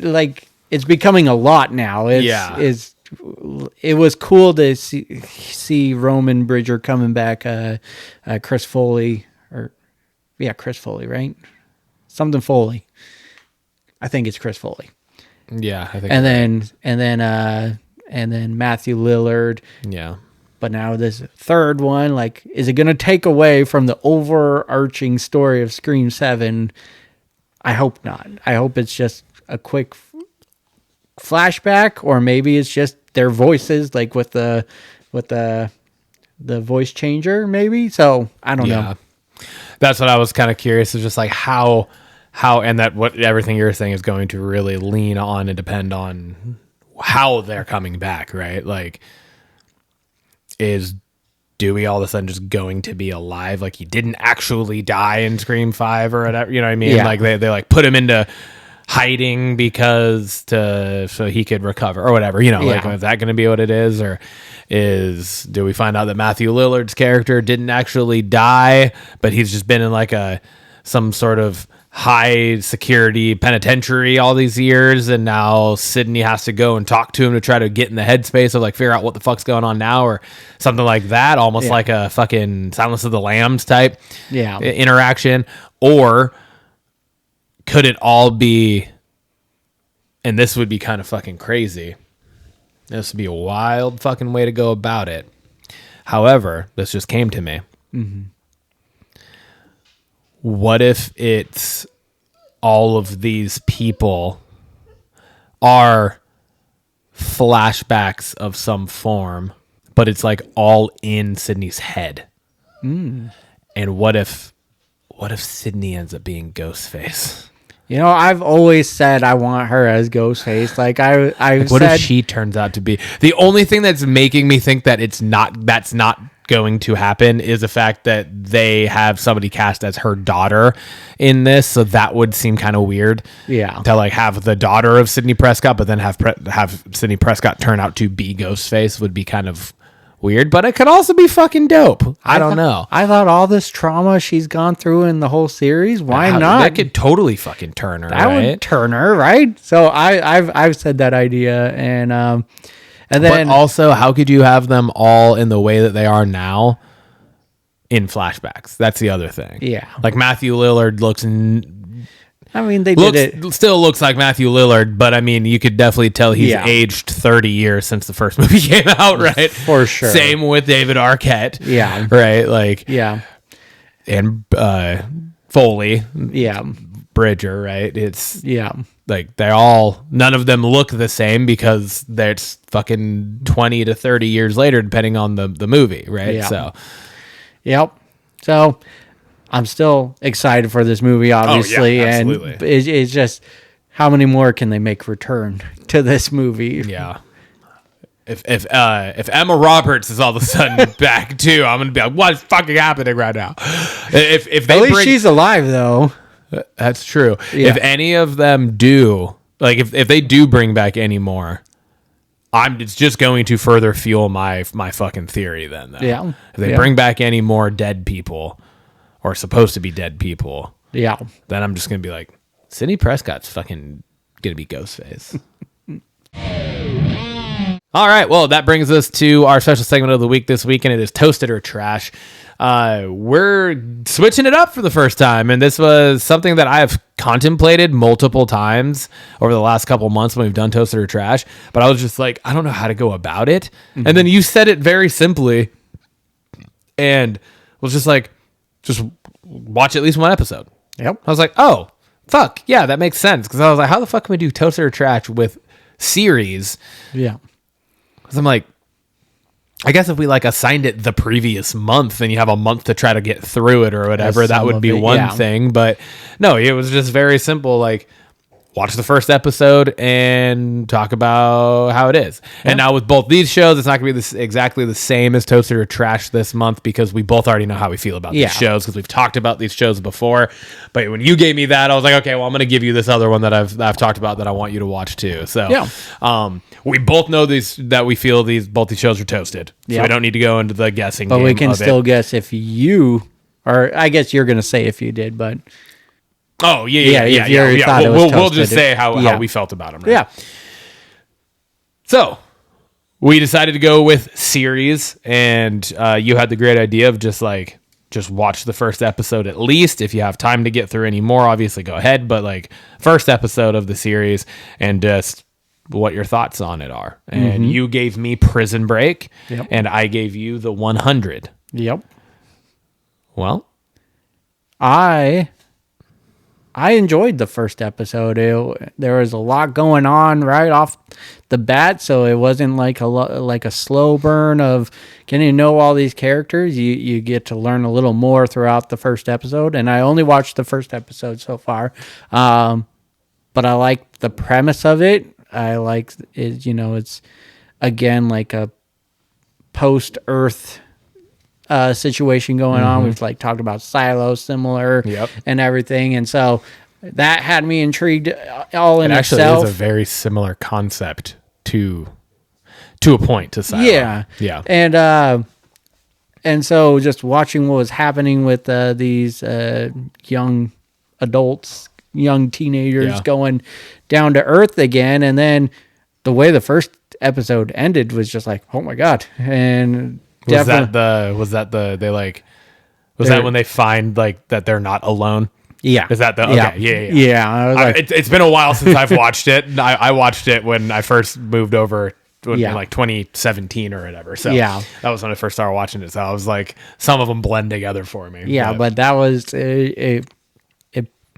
it's becoming a lot now. It was cool to see Roman Bridger coming back, Chris Foley, Chris Foley, right? Something Foley. I think it's Chris Foley. Yeah, I think. And then Matthew Lillard. Yeah. But now this third one, is it going to take away from the overarching story of Scream 7? I hope not. I hope it's just a quick flashback, or maybe it's just their voices, with the voice changer, maybe. So I don't know. That's what I was kind of curious. Is just how and that what everything you're saying is going to really lean on and depend on how they're coming back, right? Is Dewey all of a sudden just going to be alive? He didn't actually die in Scream 5 or whatever, you know what I mean? Yeah. They put him into hiding so he could recover or whatever, is that going to be what it is? Or do we find out that Matthew Lillard's character didn't actually die, but he's just been in some sort of high security penitentiary all these years, and now Sydney has to go and talk to him to try to get in the headspace of figure out what the fuck's going on now, or something like that, almost like a fucking Silence of the Lambs type interaction? Or could it all be, and this would be kind of fucking crazy, this would be a wild fucking way to go about it, however, this just came to me. What if it's all of these people are flashbacks of some form, but it's all in Sydney's head? And what if Sydney ends up being Ghostface? I've always said I want her as Ghostface. What if she turns out to be? The only thing that's making me think that that's not going to happen is the fact that they have somebody cast as her daughter in this, so that would seem kind of weird. Yeah, to have the daughter of Sidney Prescott, but then have Sidney Prescott turn out to be Ghostface would be kind of weird. But it could also be fucking dope. I don't know. I thought all this trauma she's gone through in the whole series, why not? That could totally fucking turn her. That would turn her, right? So I've said that idea, and then but also, how could you have them all in the way that they are now in flashbacks. That's the other thing. Yeah. Like Matthew Lillard still looks like Matthew Lillard, but I mean, you could definitely tell he's aged 30 years since the first movie came out, right? For sure. Same with David Arquette. Yeah. Right? Like, yeah. And Foley. Yeah. Bridger, right? It's yeah. Like none of them look the same because that's fucking 20 to 30 years later, depending on the movie, right? Yeah. So, yep. So I'm still excited for this movie, obviously. Absolutely. And it's just, how many more can they make return to this movie? Yeah. If Emma Roberts is all of a sudden back too, I'm gonna be like, what's fucking happening right now? If they at least she's alive though. That's true. Yeah. If any of them do, like if they do bring back any more, it's just going to further fuel my fucking theory then. Though. Yeah. If they bring back any more dead people or supposed to be dead people, yeah, then I'm just gonna be like, Sidney Prescott's fucking gonna be Ghostface. All right, well, that brings us to our special segment of the week this week, and it is Toasted or Trash. We're switching it up for the first time, and this was something that I've contemplated multiple times over the last couple months when we've done Toasted or Trash, but I was just like, I don't know how to go about it. Mm-hmm. And then you said it very simply, and was just like, just watch at least one episode. Yep. I was like, oh, fuck, yeah, that makes sense, because I was like, how the fuck can we do Toasted or Trash with series? Yeah. Because I'm like, I guess if we like assigned it the previous month and you have a month to try to get through it or whatever, that would be one thing. But no, it was just very simple. Like, watch the first episode and talk about how it is. Yeah. And now with both these shows, it's not going to be exactly the same as Toasted or Trash this month because we both already know how we feel about these shows because we've talked about these shows before. But when you gave me that, I was like, okay, well, I'm going to give you this other one that I've talked about that I want you to watch too. So we both know that we feel both these shows are toasted. So we don't need to go into the guessing game. But we can still guess if you, or I guess you're going to say if you did, but... Oh, yeah. We'll just say how we felt about them. Right? Yeah. So we decided to go with series, and you had the great idea of just watch the first episode at least. If you have time to get through any more, obviously go ahead. But like first episode of the series and just what your thoughts on it are. And you gave me Prison Break, and I gave you The 100. Yep. Well, I enjoyed the first episode. There was a lot going on right off the bat, so it wasn't like a slow burn of getting to know all these characters. You get to learn a little more throughout the first episode, and I only watched the first episode so far, but I like the premise of it. I like it. It's again like a post-Earth situation going on. We've talked about Silo similar and everything, and so that had me intrigued all in itself. Actually, it's a very similar concept to a point to Silo. And so just watching what was happening with these young adults, young teenagers going down to Earth again, and then the way the first episode ended was just like, oh my god. And was that when they find like that they're not alone? Yeah. Is that Yeah. I was like, it's been a while since I've watched it. I watched it when I first moved over in like 2017 or whatever. So that was when I first started watching it. So I was like, some of them blend together for me. Yeah, but that was it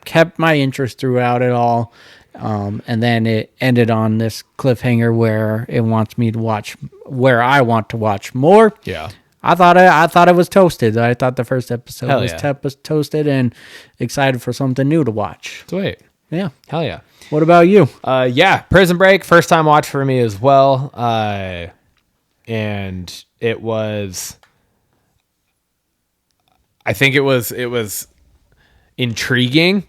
kept my interest throughout it all. And then it ended on this cliffhanger where it wants me to watch, where I want to watch more. Yeah. I thought it was toasted. I thought the first episode was toasted and excited for something new to watch. Sweet. Yeah. Hell yeah. What about you? Prison Break, first time watch for me as well. And it was, I think it was intriguing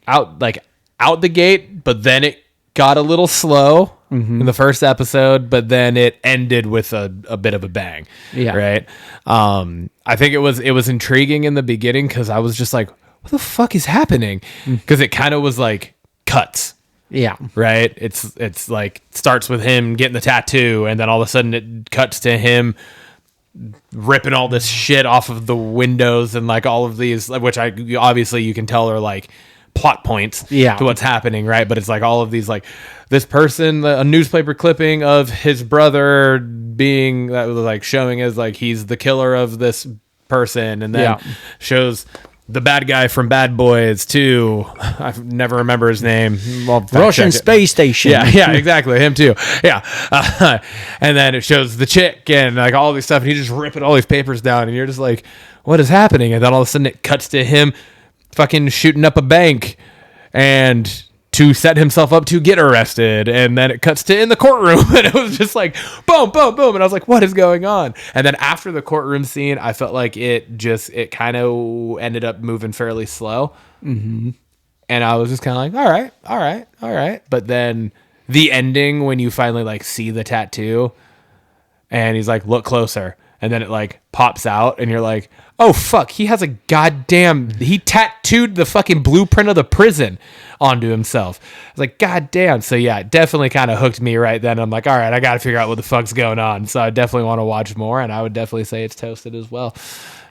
out the gate, but then it got a little slow in the first episode, but then it ended with a bit of a bang. Yeah. Right. I think it was intriguing in the beginning because I was just like, what the fuck is happening? Because it kind of was like cuts. Yeah. Right. It's like starts with him getting the tattoo, and then all of a sudden it cuts to him ripping all this shit off of the windows and like all of these, which obviously you can tell are like plot points to what's happening, right? But it's like all of these, like this person, a newspaper clipping of his brother being that was like showing as like he's the killer of this person, and then shows the bad guy from Bad Boys too. I never remember his name. Russian space station. Yeah, exactly. Him too. Yeah. And then it shows the chick and like all these stuff, and he's just ripping all these papers down, and you're just like, what is happening? And then all of a sudden it cuts to him fucking shooting up a bank and to set himself up to get arrested, and then it cuts to in the courtroom, and it was just like boom, boom, boom, and I was like, what is going on? And then after the courtroom scene, I felt like it kind of ended up moving fairly slow, and I was just kind of like, all right, but then the ending when you finally like see the tattoo, and he's like, look closer, and then it like pops out, and you're like, oh fuck, he tattooed the fucking blueprint of the prison onto himself. I was like, god damn. So yeah, it definitely kind of hooked me right then. I'm like, all right, I gotta figure out what the fuck's going on. So I definitely want to watch more, and I would definitely say it's toasted as well.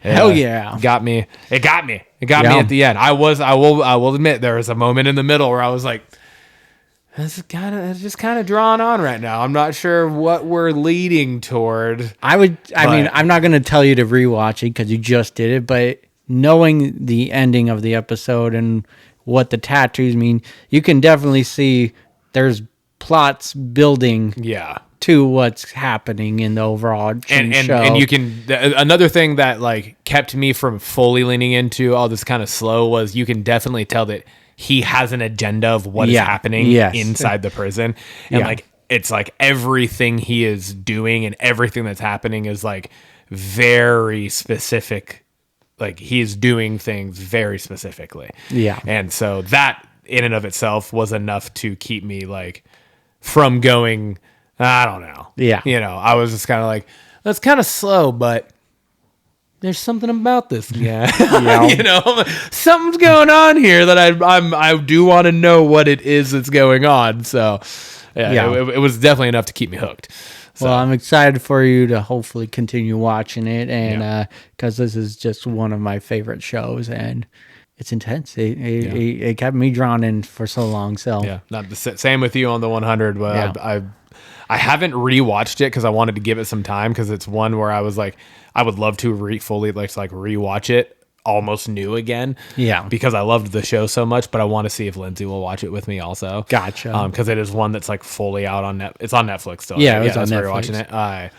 Hell yeah. It got me at the end. I will admit there was a moment in the middle where I was like, it's just kind of drawn on right now. I'm not sure what we're leading toward. I mean, I'm not going to tell you to rewatch it because you just did it, but knowing the ending of the episode and what the tattoos mean, you can definitely see there's plots building to what's happening in the overall show. And you can, another thing that like kept me from fully leaning into all this kind of slow was you can definitely tell that he has an agenda of what is happening inside the prison. And like, it's like everything he is doing and everything that's happening is like very specific. Like he's doing things very specifically. Yeah. And so that in and of itself was enough to keep me like from going, I don't know. Yeah. You know, I was just kind of like, that's kind of slow, but there's something about this guy. You know, something's going on here that I do want to know what it is that's going on. So, it was definitely enough to keep me hooked. So. Well, I'm excited for you to hopefully continue watching it, and because this is just one of my favorite shows, and it's intense. It kept me drawn in for so long. So not the same with you on the 100. But I haven't rewatched it because I wanted to give it some time because it's one where I was like, I would love to fully rewatch it almost new again. Yeah. Because I loved the show so much, but I want to see if Lindsay will watch it with me also. Gotcha. Because it is one that's like fully out on it's on Netflix still. Yeah, it's on Netflix. Watching it.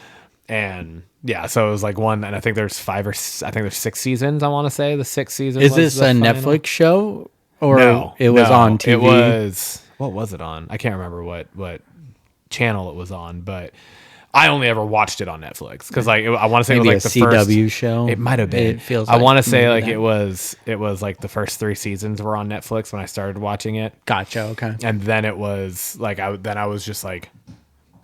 And yeah, so it was like one, and I think there's 6 seasons. I want to say the 6th season. Is this a Netflix show or it was on TV? It was. What was it on? I can't remember what channel it was on, but I only ever watched it on Netflix because like I want to say maybe it was like the CW first show. It might have been. It feels. I want to say like it was like the first 3 seasons were on Netflix when I started watching it. Gotcha. Okay. And then it was like I was just like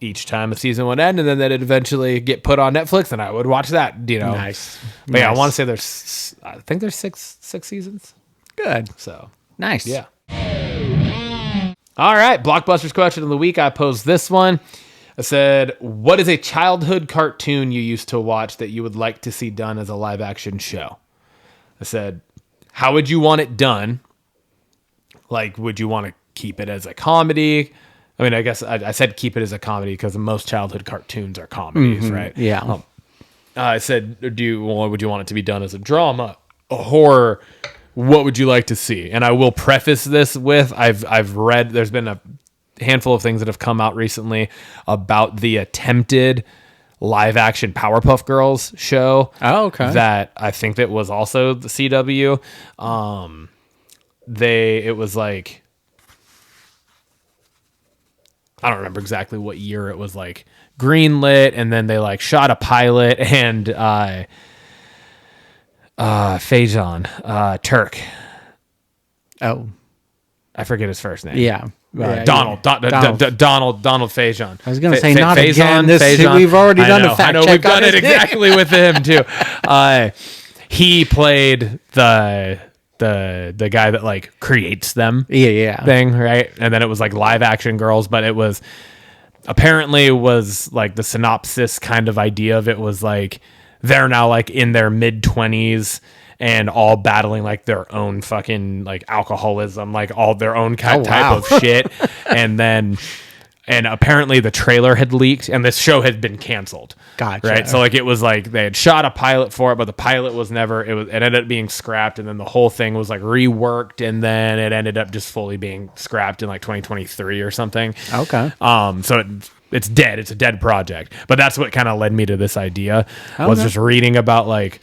each time a season would end, and then it'd eventually get put on Netflix, and I would watch that. You know. Nice. But yeah, I want to say I think there's six seasons. Good. So nice. Yeah. All right, Blockbusters question of the week. I posed this one. I said, what is a childhood cartoon you used to watch that you would like to see done as a live action show? I said, how would you want it done? Like, would you want to keep it as a comedy? I mean, I guess I said keep it as a comedy because most childhood cartoons are comedies, right? Yeah. I said, would you want it to be done as a drama, a horror? What would you like to see? And I will preface this with, I've read, there's been a handful of things that have come out recently about the attempted live action Powerpuff Girls show. Oh, okay. That I think that was also the CW. It was like, I don't remember exactly what year it was like greenlit, and then they like shot a pilot, and Faison, Turk. Oh, I forget his first name. Yeah. Donald Faison. I was going to say not again. We've already done a fact check. I know we've done it exactly with him too. He played the guy that like creates them. Yeah. Thing, right? And then it was like live action girls, but it was apparently was like the synopsis kind of idea of it was like they're now like in their mid-20s and all battling like their own fucking like alcoholism, like all their own type of shit. And apparently the trailer had leaked and this show had been canceled. Gotcha. Right. So like it was like they had shot a pilot for it, but the pilot was never, it ended up being scrapped. And then the whole thing was like reworked. And then it ended up just fully being scrapped in like 2023 or something. Okay. So it's dead. It's a dead project. But that's what kind of led me to this idea was just reading about like,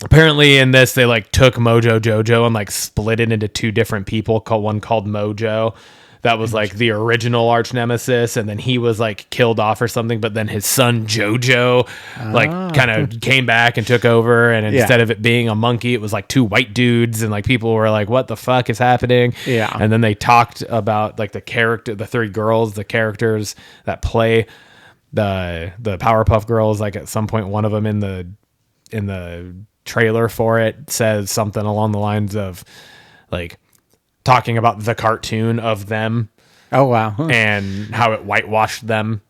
apparently in this, they like took Mojo Jojo and like split it into two different people, one called Mojo. That was like the original arch nemesis, and then he was like killed off or something. But then his son Jojo, like, kind of came back and took over. And instead of it being a monkey, it was like two white dudes, and like people were like, "What the fuck is happening?" Yeah. And then they talked about like the three girls, the characters that play the Powerpuff Girls. Like at some point, one of them in the trailer for it says something along the lines of like, talking about the cartoon of them. Oh, wow. And how it whitewashed them.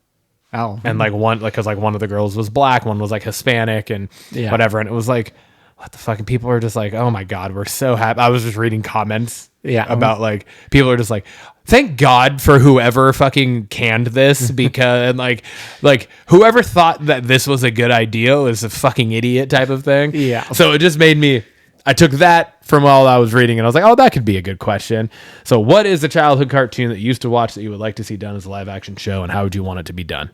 Oh. And like because like one of the girls was black, one was like Hispanic and whatever. And it was like, what the fuck? And people are just like, oh my God, we're so happy. I was just reading comments about like, people are just like, thank God for whoever fucking canned this because like whoever thought that this was a good idea was a fucking idiot type of thing. Yeah. So it just made me, I took that from all I was reading and I was like, oh, that could be a good question. So what is the childhood cartoon that you used to watch that you would like to see done as a live action show, and how would you want it to be done?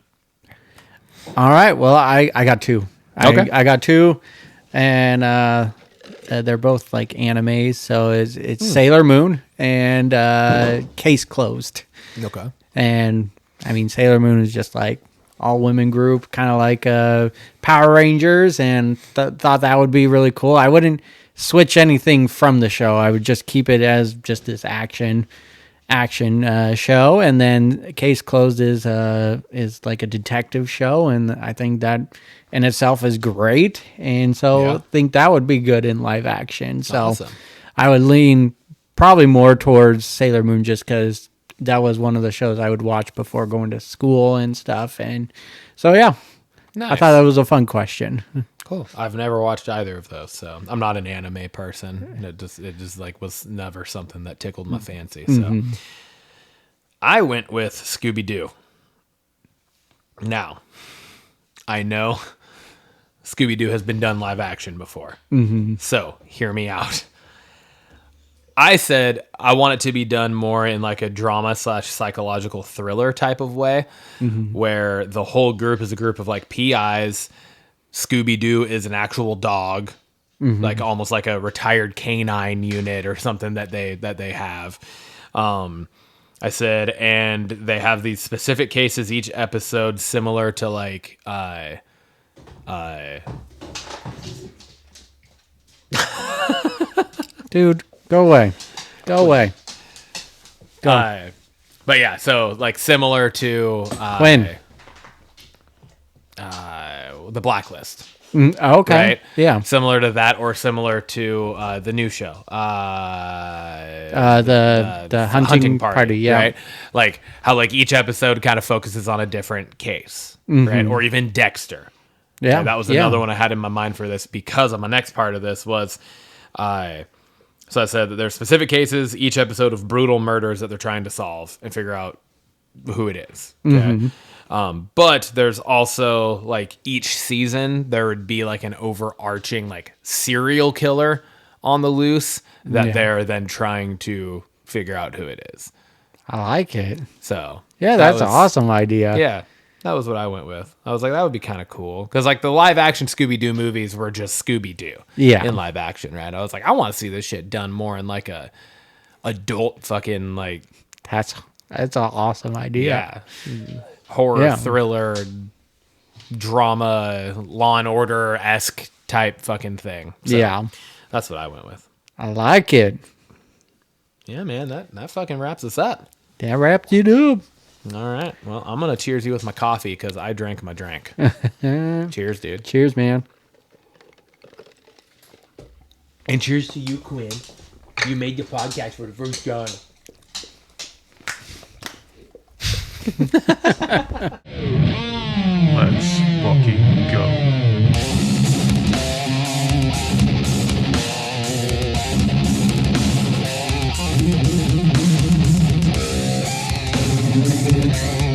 All right. Well, I got two. Okay. I got two, and they're both like animes. So it's Sailor Moon and Case Closed. Okay. And I mean, Sailor Moon is just like all women group, kind of like Power Rangers, and thought that would be really cool. I wouldn't switch anything from the show. I would just keep it as just this action show, and then Case Closed is like a detective show, and I think that in itself is great, and so I think that would be good in live action. So Awesome. I would lean probably more towards Sailor Moon just because that was one of the shows I would watch before going to school and stuff, and so Nice. I thought that was a fun question. Cool. I've never watched either of those, so I'm not an anime person. It just like was never something that tickled my fancy. So I went with Scooby-Doo. Now, I know Scooby-Doo has been done live action before. So hear me out. I said I want it to be done more in like a drama / psychological thriller type of way, where the whole group is a group of like PIs. Scooby-Doo is an actual dog, like almost like a retired canine unit or something that they have. I said, and they have these specific cases each episode, similar to like Dude, go away. But yeah, so like similar to Quinn. The Blacklist. Okay. Right? Yeah. Similar to that, or similar to the new show. The hunting party. Yeah. Right? Like how like each episode kind of focuses on a different case, right? Or even Dexter. Yeah. Okay, that was another one I had in my mind for this because of my next part of this was so I said that there's specific cases, each episode of brutal murders that they're trying to solve and figure out who it is. Okay? But there's also like each season there would be like an overarching like serial killer on the loose that they're then trying to figure out who it is. I like it. So Yeah, that's an awesome idea. Yeah, that was what I went with. I was like, that would be kind of cool because like the live action Scooby-Doo movies were just Scooby-Doo in live action, right? I was like, I want to see this shit done more in like a adult fucking like That's an awesome idea. horror thriller drama Law and Order-esque type fucking thing. So that's what I went with. I like it. Yeah, man, that fucking wraps us up. That wrapped you up. All right. Well, I'm going to cheers you with my coffee because I drank my drink. Cheers, dude. Cheers, man. And cheers to you, Quinn. You made the podcast for the first time. Let's fucking go. Bye.